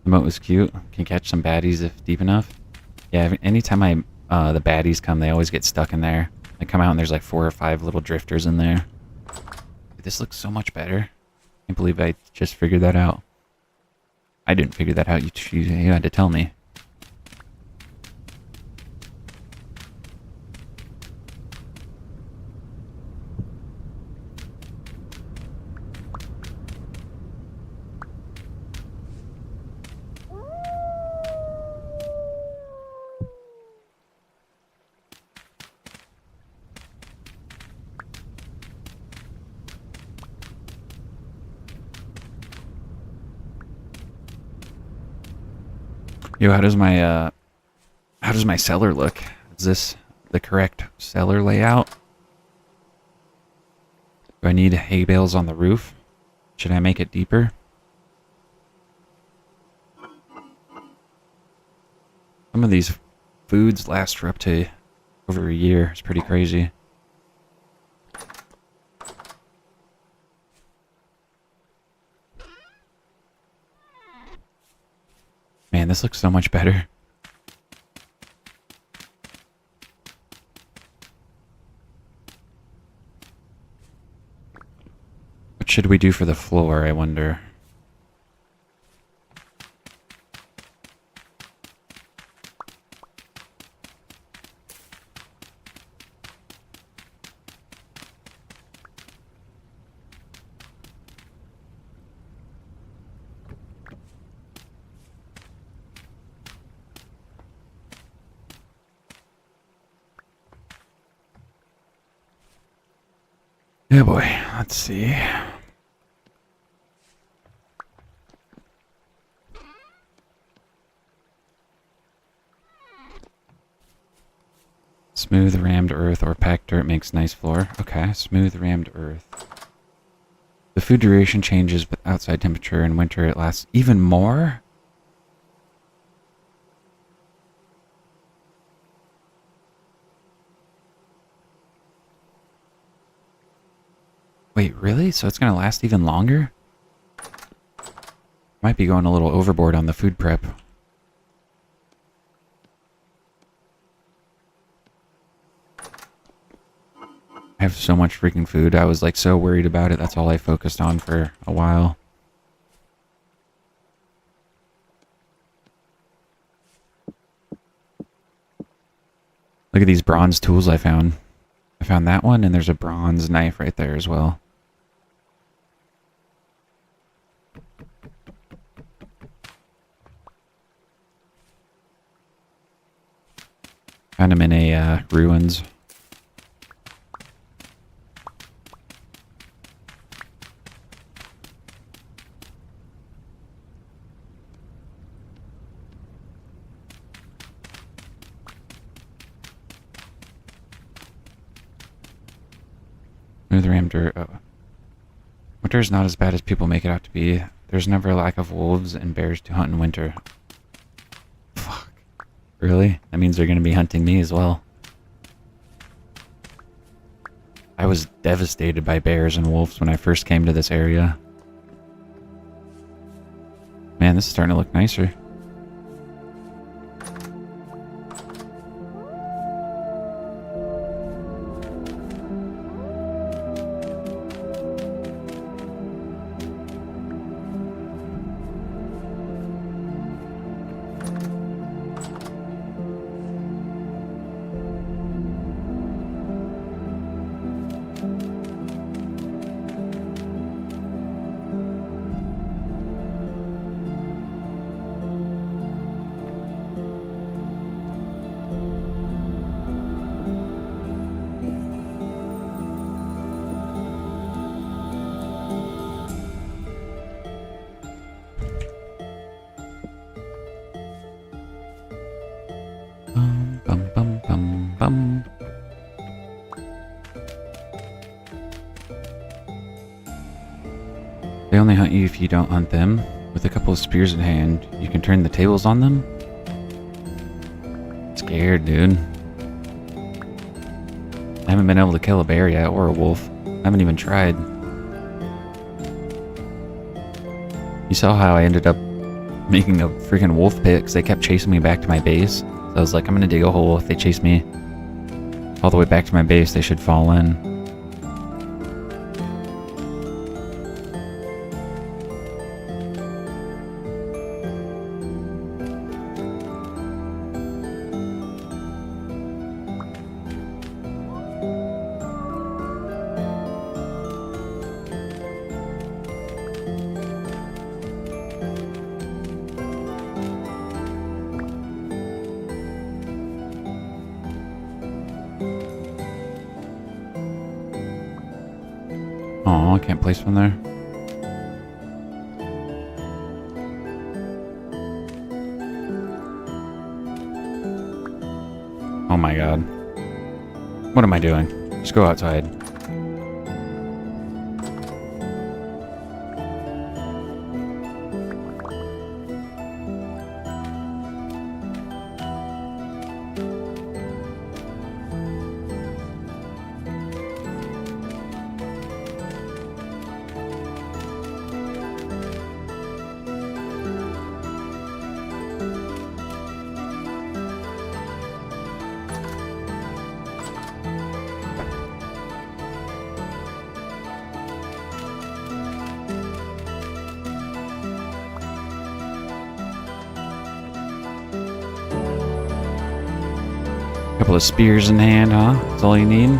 The moat was cute. Can catch some baddies if deep enough. Yeah, anytime the baddies come, they always get stuck in there. They come out and there's like 4 or 5 little drifters in there. Dude, this looks so much better. I can't believe I just figured that out. I didn't figure that out. You had to tell me. Yo, how does my cellar look? Is this the correct cellar layout? Do I need hay bales on the roof? Should I make it deeper? Some of these foods last for up to over a year. It's pretty crazy. Man, this looks so much better. What should we do for the floor, I wonder? Yeah, boy. Let's see. Smooth rammed earth or packed dirt makes nice floor. Okay, smooth rammed earth. The food duration changes with outside temperature. In winter it lasts even more? Wait, really? So it's gonna last even longer? Might be going a little overboard on the food prep. I have so much freaking food. I was like so worried about it. That's all I focused on for a while. Look at these bronze tools I found. I found that one, and there's a bronze knife right there as well. Found them in a ruins. Smooth rammed dirt. Oh. Winter is not as bad as people make it out to be. There's never a lack of wolves and bears to hunt in winter. Fuck. Really? That means they're going to be hunting me as well. I was devastated by bears and wolves when I first came to this area. Man, this is starting to look nicer. Bum, bum, bum, bum. They only hunt you if you don't hunt them. With a couple of spears in hand, you can turn the tables on them. Scared, dude. I haven't been able to kill a bear yet, or a wolf. I haven't even tried. You saw how I ended up making a freaking wolf pit because they kept chasing me back to my base. So I was like, I'm gonna dig a hole. If they chase me all the way back to my base, they should fall in. Oh, I can't place from there. Oh my god. What am I doing? Just go outside. Couple of spears in hand, huh? That's all you need?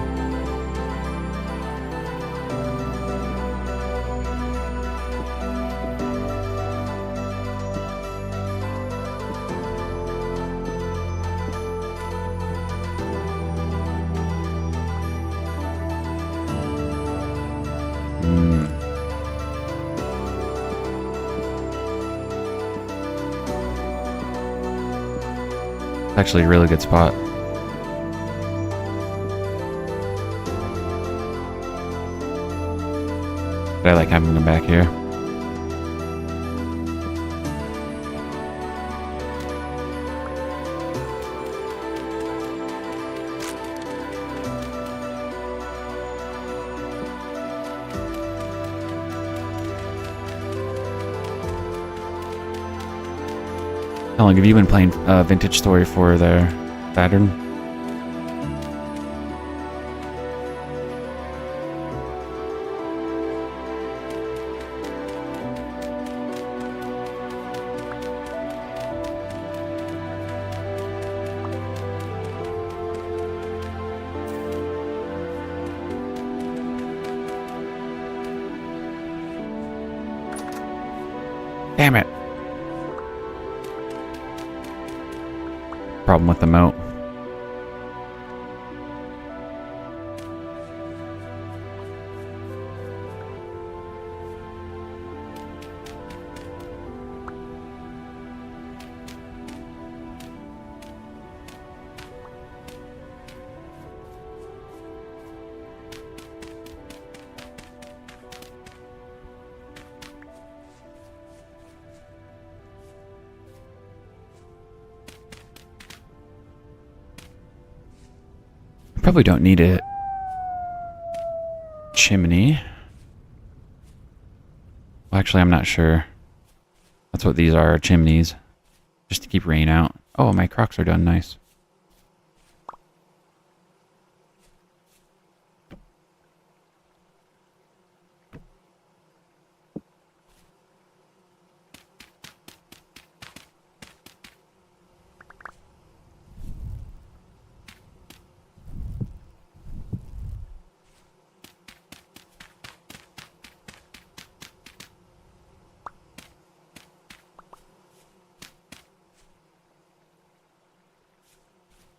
It's actually a really good spot. But I like having them back here. How long have you been playing Vintage Story for there, Saturn? Damn it. Problem with the moat. Probably don't need a chimney. Well, actually, I'm not sure. That's what these are, chimneys. Just to keep rain out. Oh, my crocs are done nice.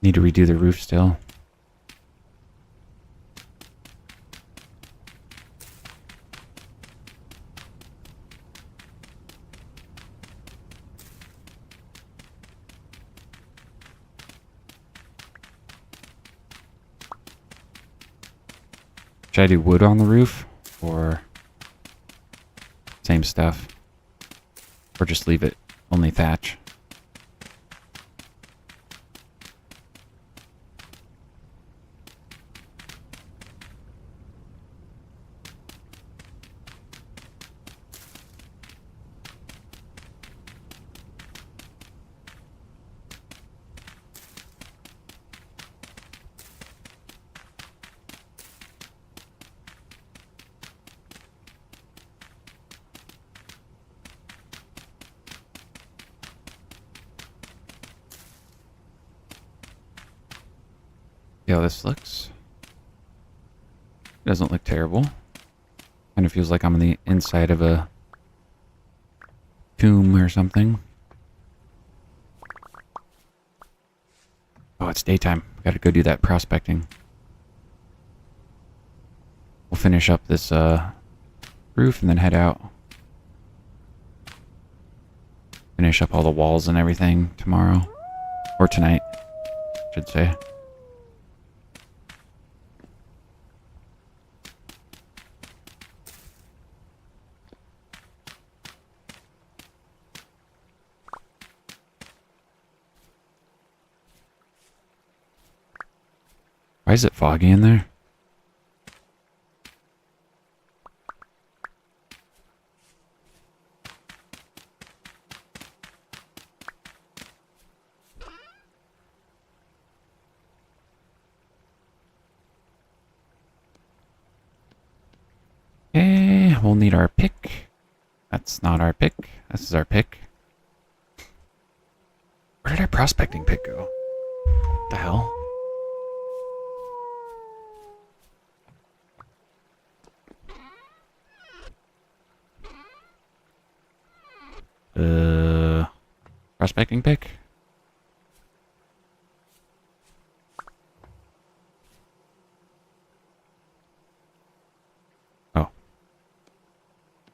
Need to redo the roof still. Should I do wood on the roof? Or same stuff? Or just leave it only thatch? See how this looks. It doesn't look terrible. Kind of feels like I'm on the inside of a tomb or something. Oh, it's daytime. Gotta go do that prospecting. We'll finish up this roof and then head out. Finish up all the walls and everything tomorrow. Or tonight, I should say. Why is it foggy in there? Okay, we'll need our pick. That's not our pick. This is our pick. Where did our prospecting pick go? What the hell? Prospecting pick? Oh.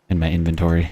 In my inventory.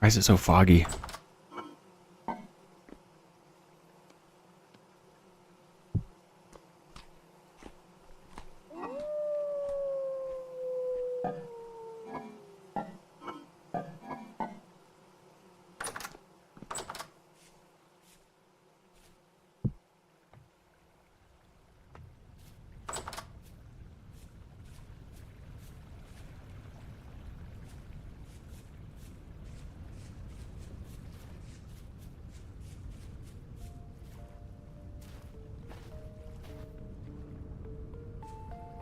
Why is it so foggy?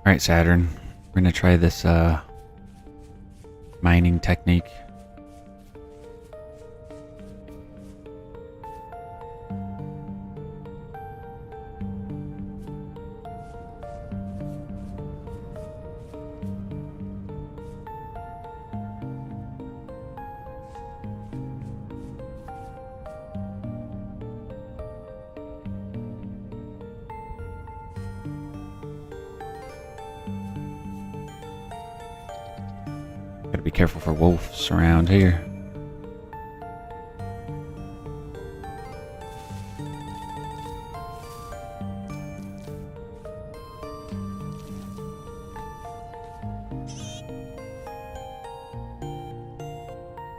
Alright, Saturn. We're gonna try this mining technique. Gotta be careful for wolves around here.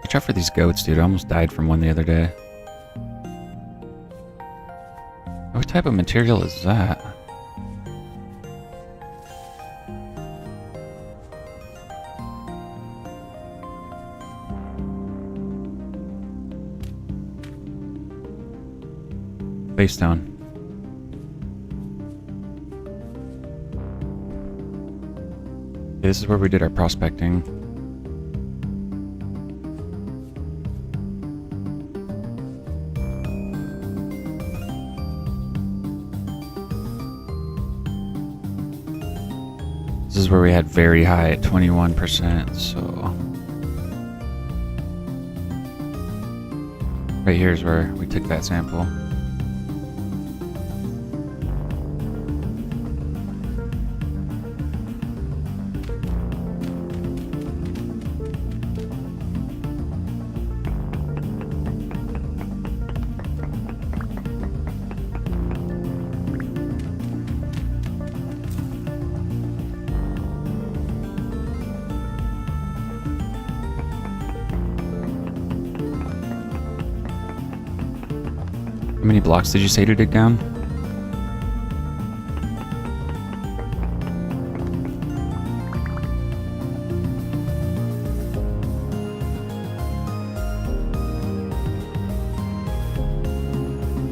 Watch out for these goats, dude. I almost died from one the other day. What type of material is that? Baystone. Okay, this is where we did our prospecting. This is where we had very high at 21%, so... Right here is where we took that sample. How many blocks did you say to dig down?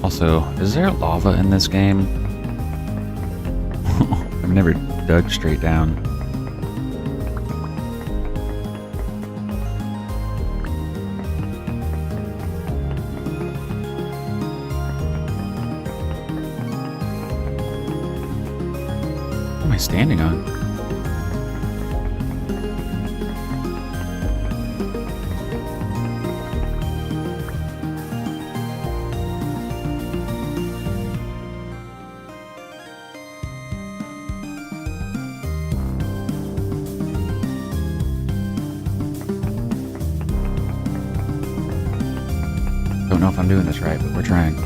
Also, is there lava in this game? I've never dug straight down. What am I standing on? Don't know if I'm doing this right, but we're trying.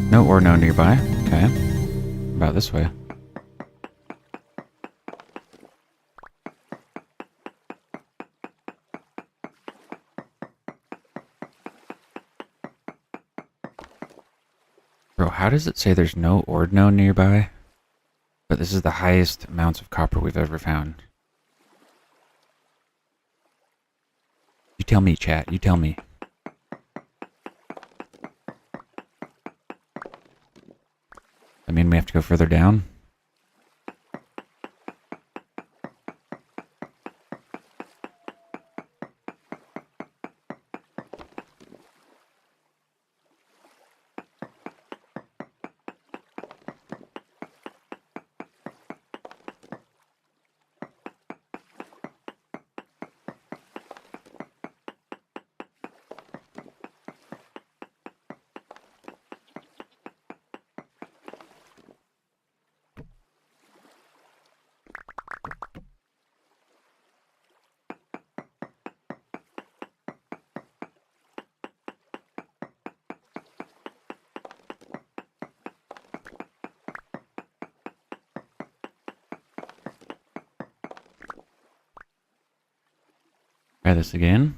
No ore no nearby. Okay. About this way. Bro, how does it say there's no ore no nearby? But this is the highest amounts of copper we've ever found. You tell me, chat. You tell me. I mean, we have to go further down? Try this again.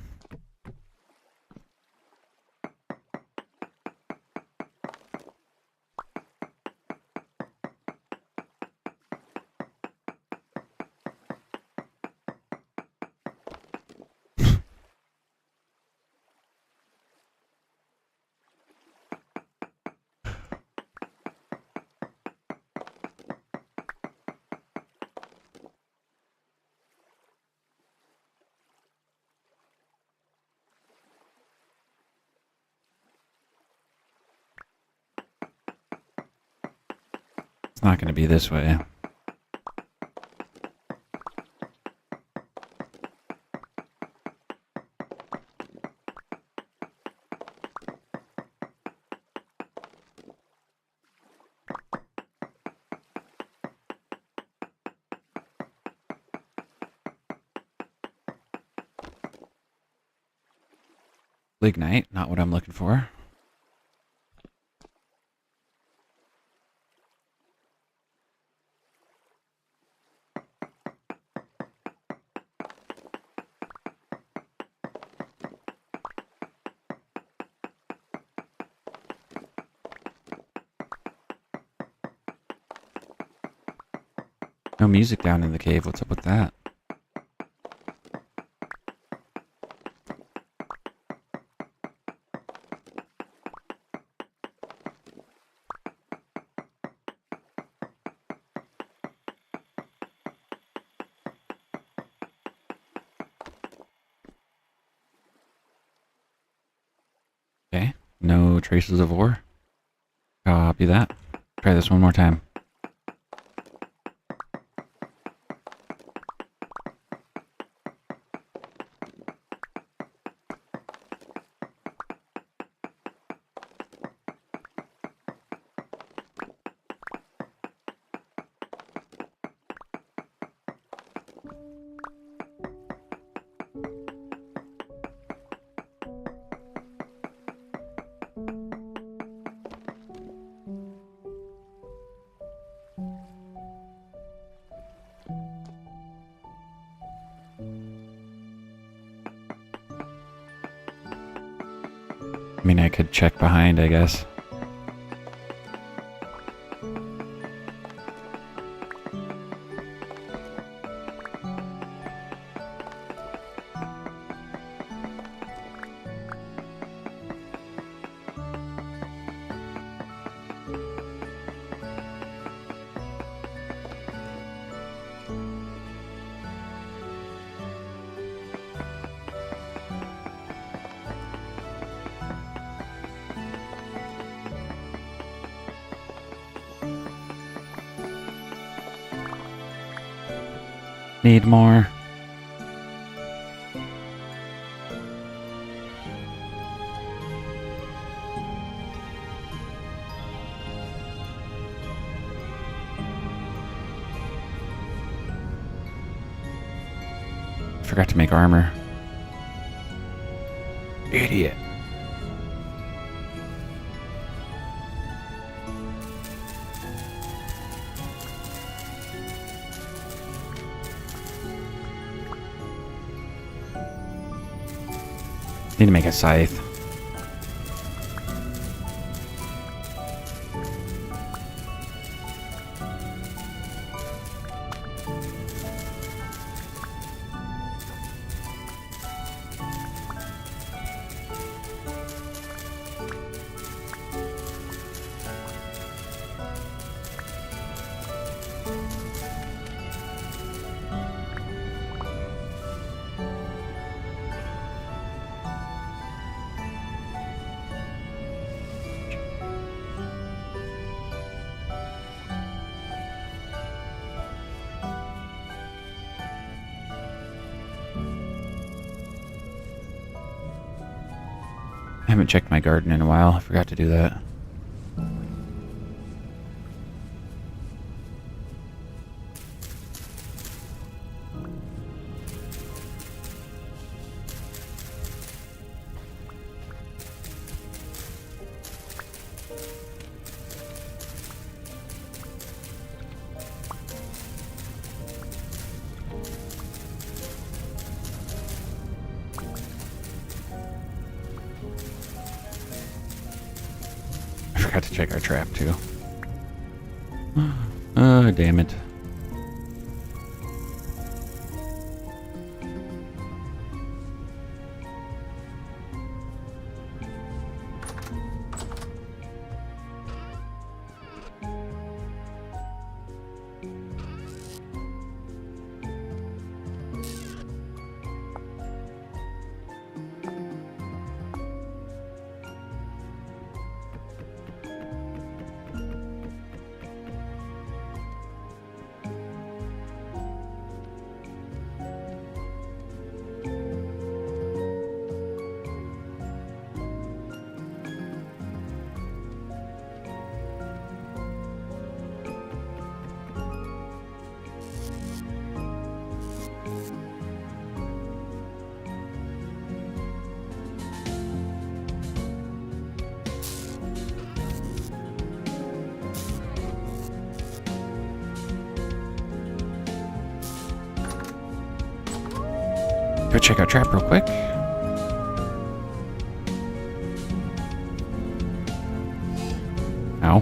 It's not going to be this way. Lignite, not what I'm looking for. No music down in the cave. What's up with that? Okay. No traces of ore. Copy that. Try this one more time. I mean, I could check behind, I guess. Need more. Forgot to make armor. Idiot. Need to make a scythe. I haven't checked my garden in a while. I forgot to do that. forgot to check our trap, too. Oh, damn it. Go check our trap real quick. Ow.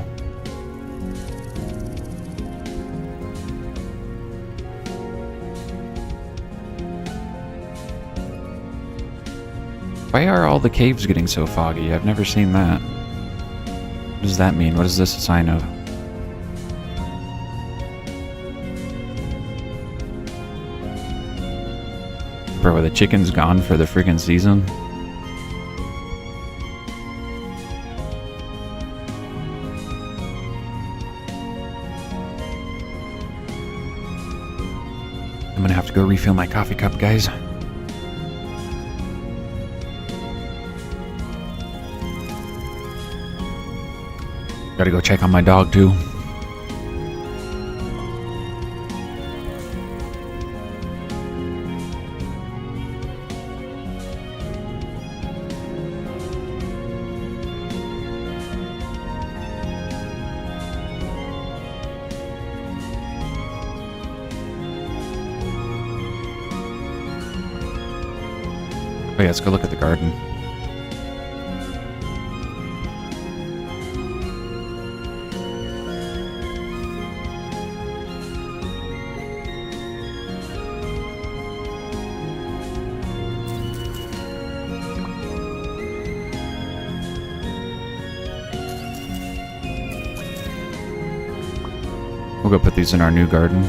Why are all the caves getting so foggy? I've never seen that. What does that mean? What is this a sign of? Bro, the chicken's gone for the freaking season? I'm gonna have to go refill my coffee cup, guys. Gotta go check on my dog, too. Oh yeah, let's go look at the garden. We'll go put these in our new garden.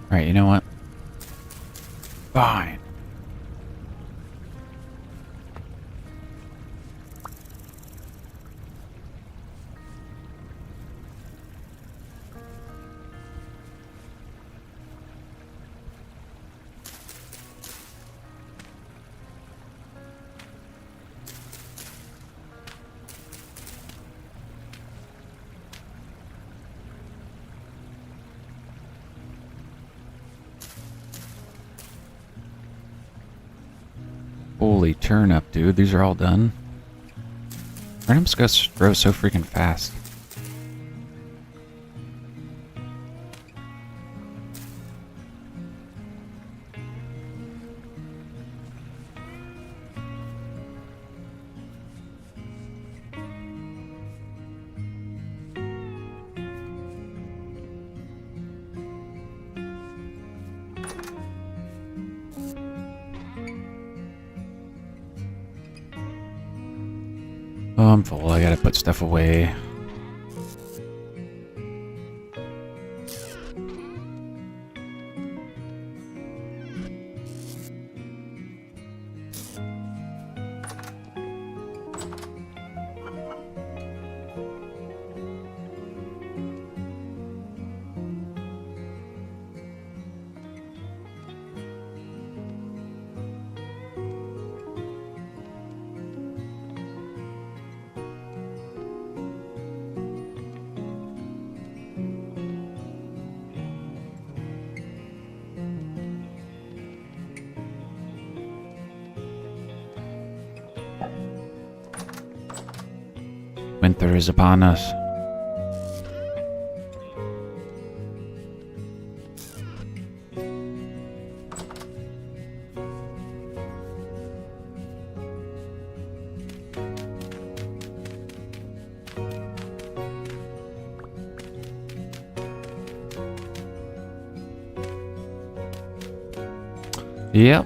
Alright, you know what? Fine. Holy turnip, dude. These are all done. Turnips grow so freaking fast. Oh, I'm full. I gotta put stuff away. Winter is upon us. Yep.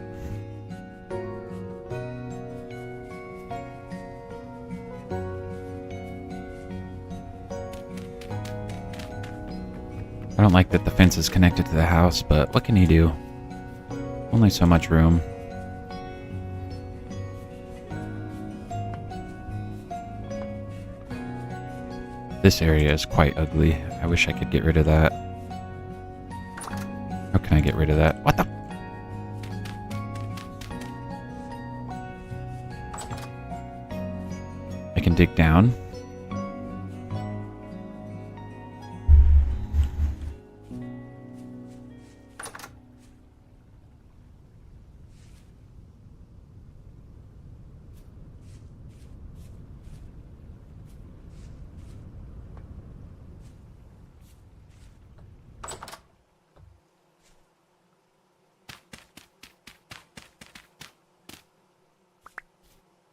I don't like that the fence is connected to the house, but what can you do? Only so much room. This area is quite ugly. I wish I could get rid of that. How can I get rid of that? What the? I can dig down.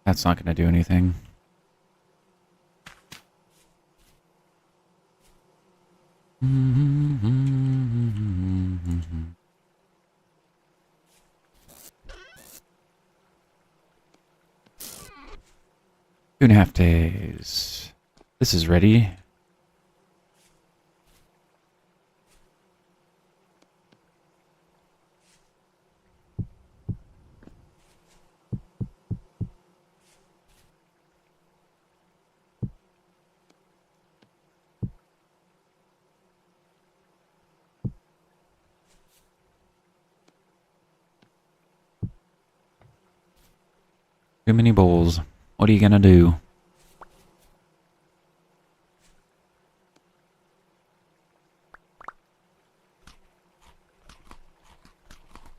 That's not going to do anything. Two and a half days. This is ready. Too many bowls. What are you gonna do?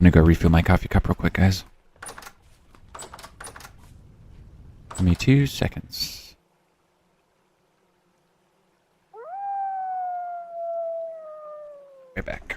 I'm gonna go refill my coffee cup real quick, guys. Give me 2 seconds. Right back.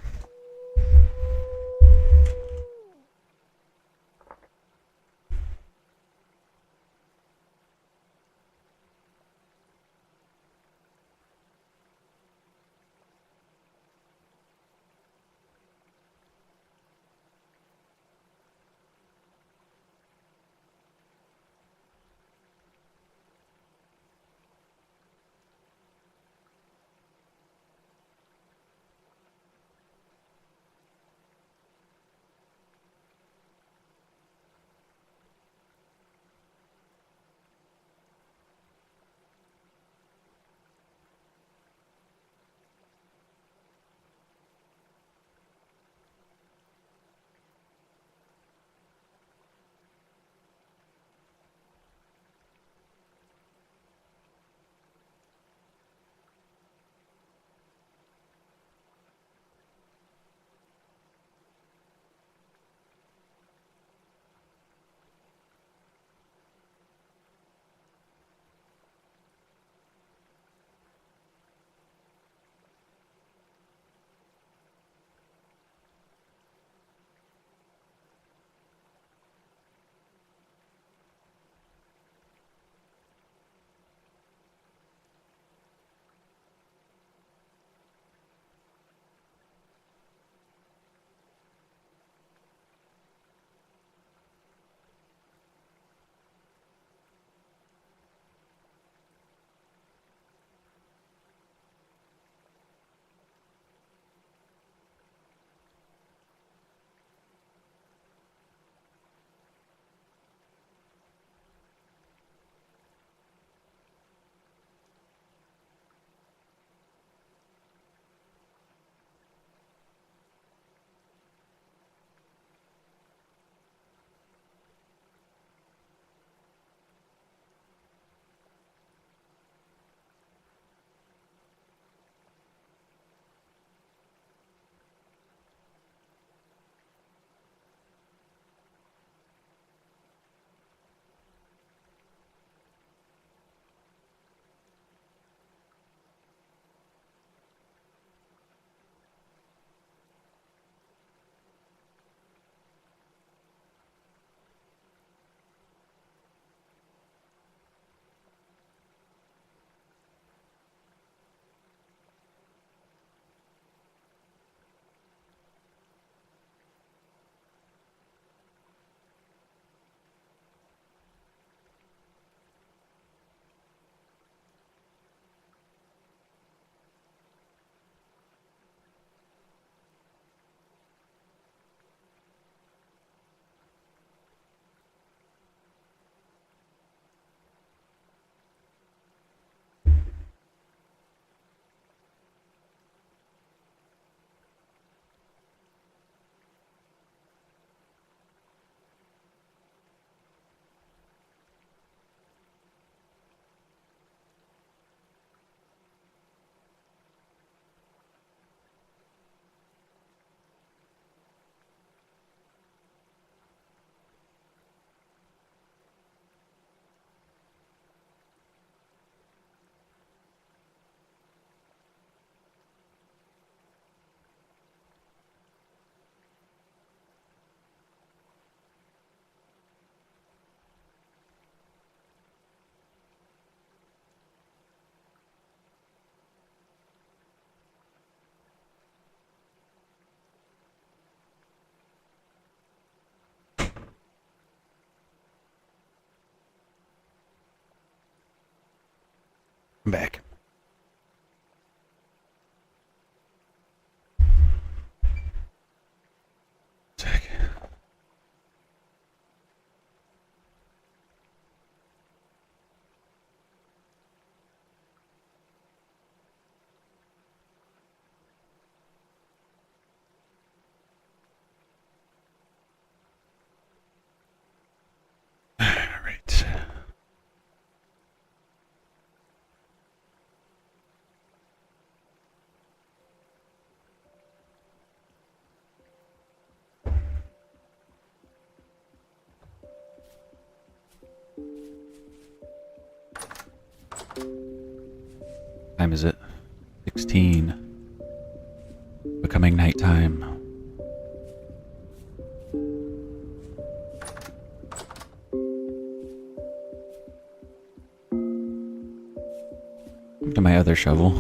I'm back. Sec. All right. Time is it? 16. Becoming nighttime. Look at my other shovel.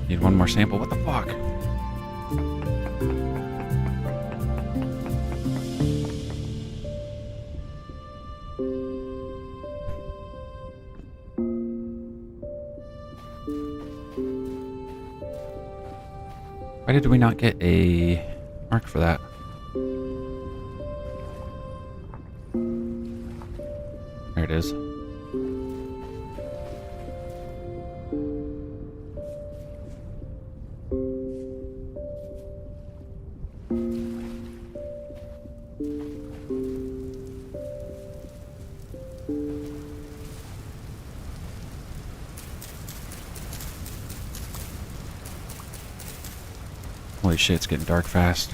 Need one more sample. What the fuck? Why did we not get a mark for that? There it is. Holy shit, it's getting dark fast.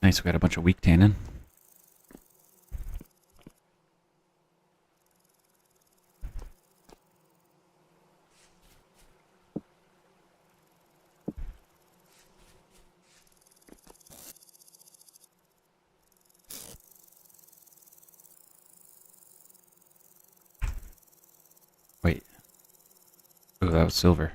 Nice, we got a bunch of weak tannin. Oh, that was silver.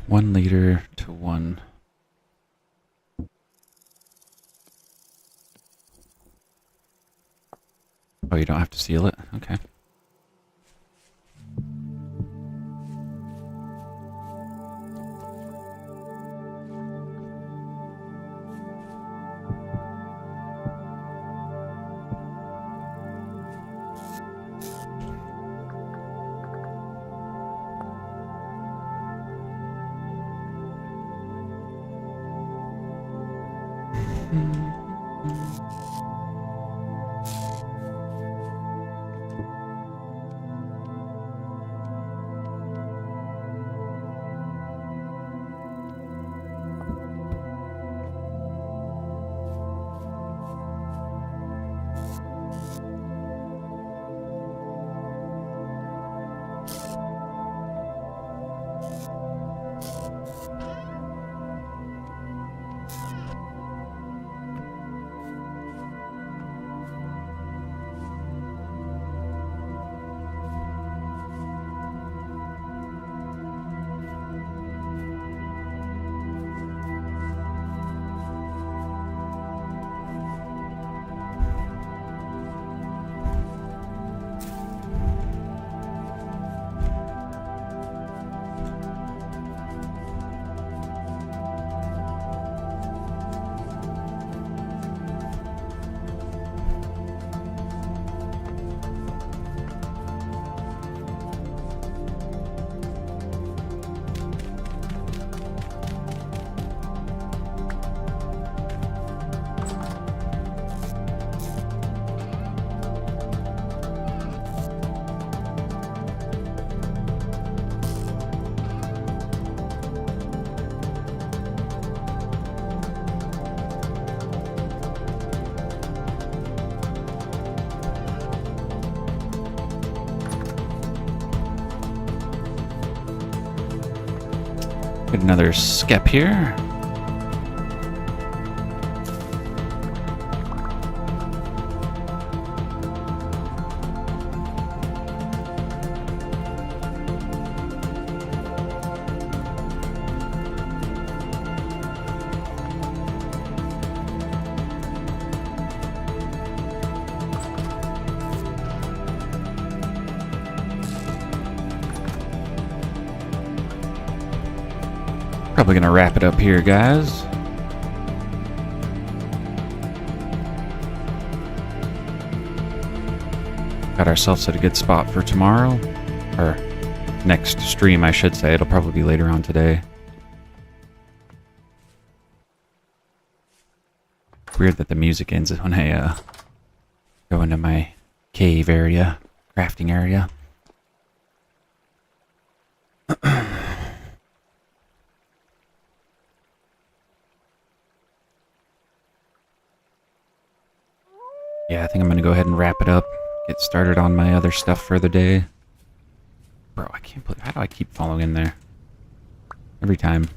One liter to one. Oh, you don't have to seal it? Okay. Get another skep here. Probably gonna wrap it up here, guys. Got ourselves at a good spot for tomorrow, or next stream, I should say. It'll probably be later on today. Weird that the music ends when I go into my cave area, crafting area. Yeah, I think I'm gonna go ahead and wrap it up. Get started on my other stuff for the day. Bro, I can't believe... How do I keep falling in there? Every time.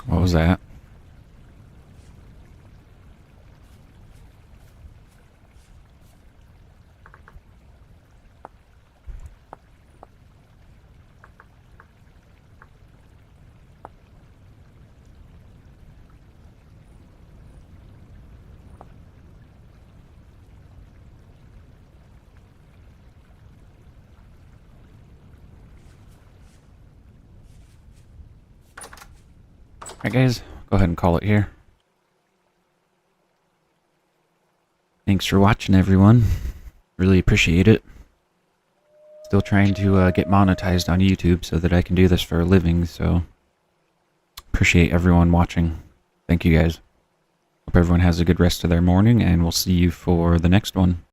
What was that? Alright guys, go ahead and call it here. Thanks for watching, everyone. Really appreciate it. Still trying to get monetized on YouTube so that I can do this for a living, so appreciate everyone watching. Thank you guys. Hope everyone has a good rest of their morning, and we'll see you for the next one.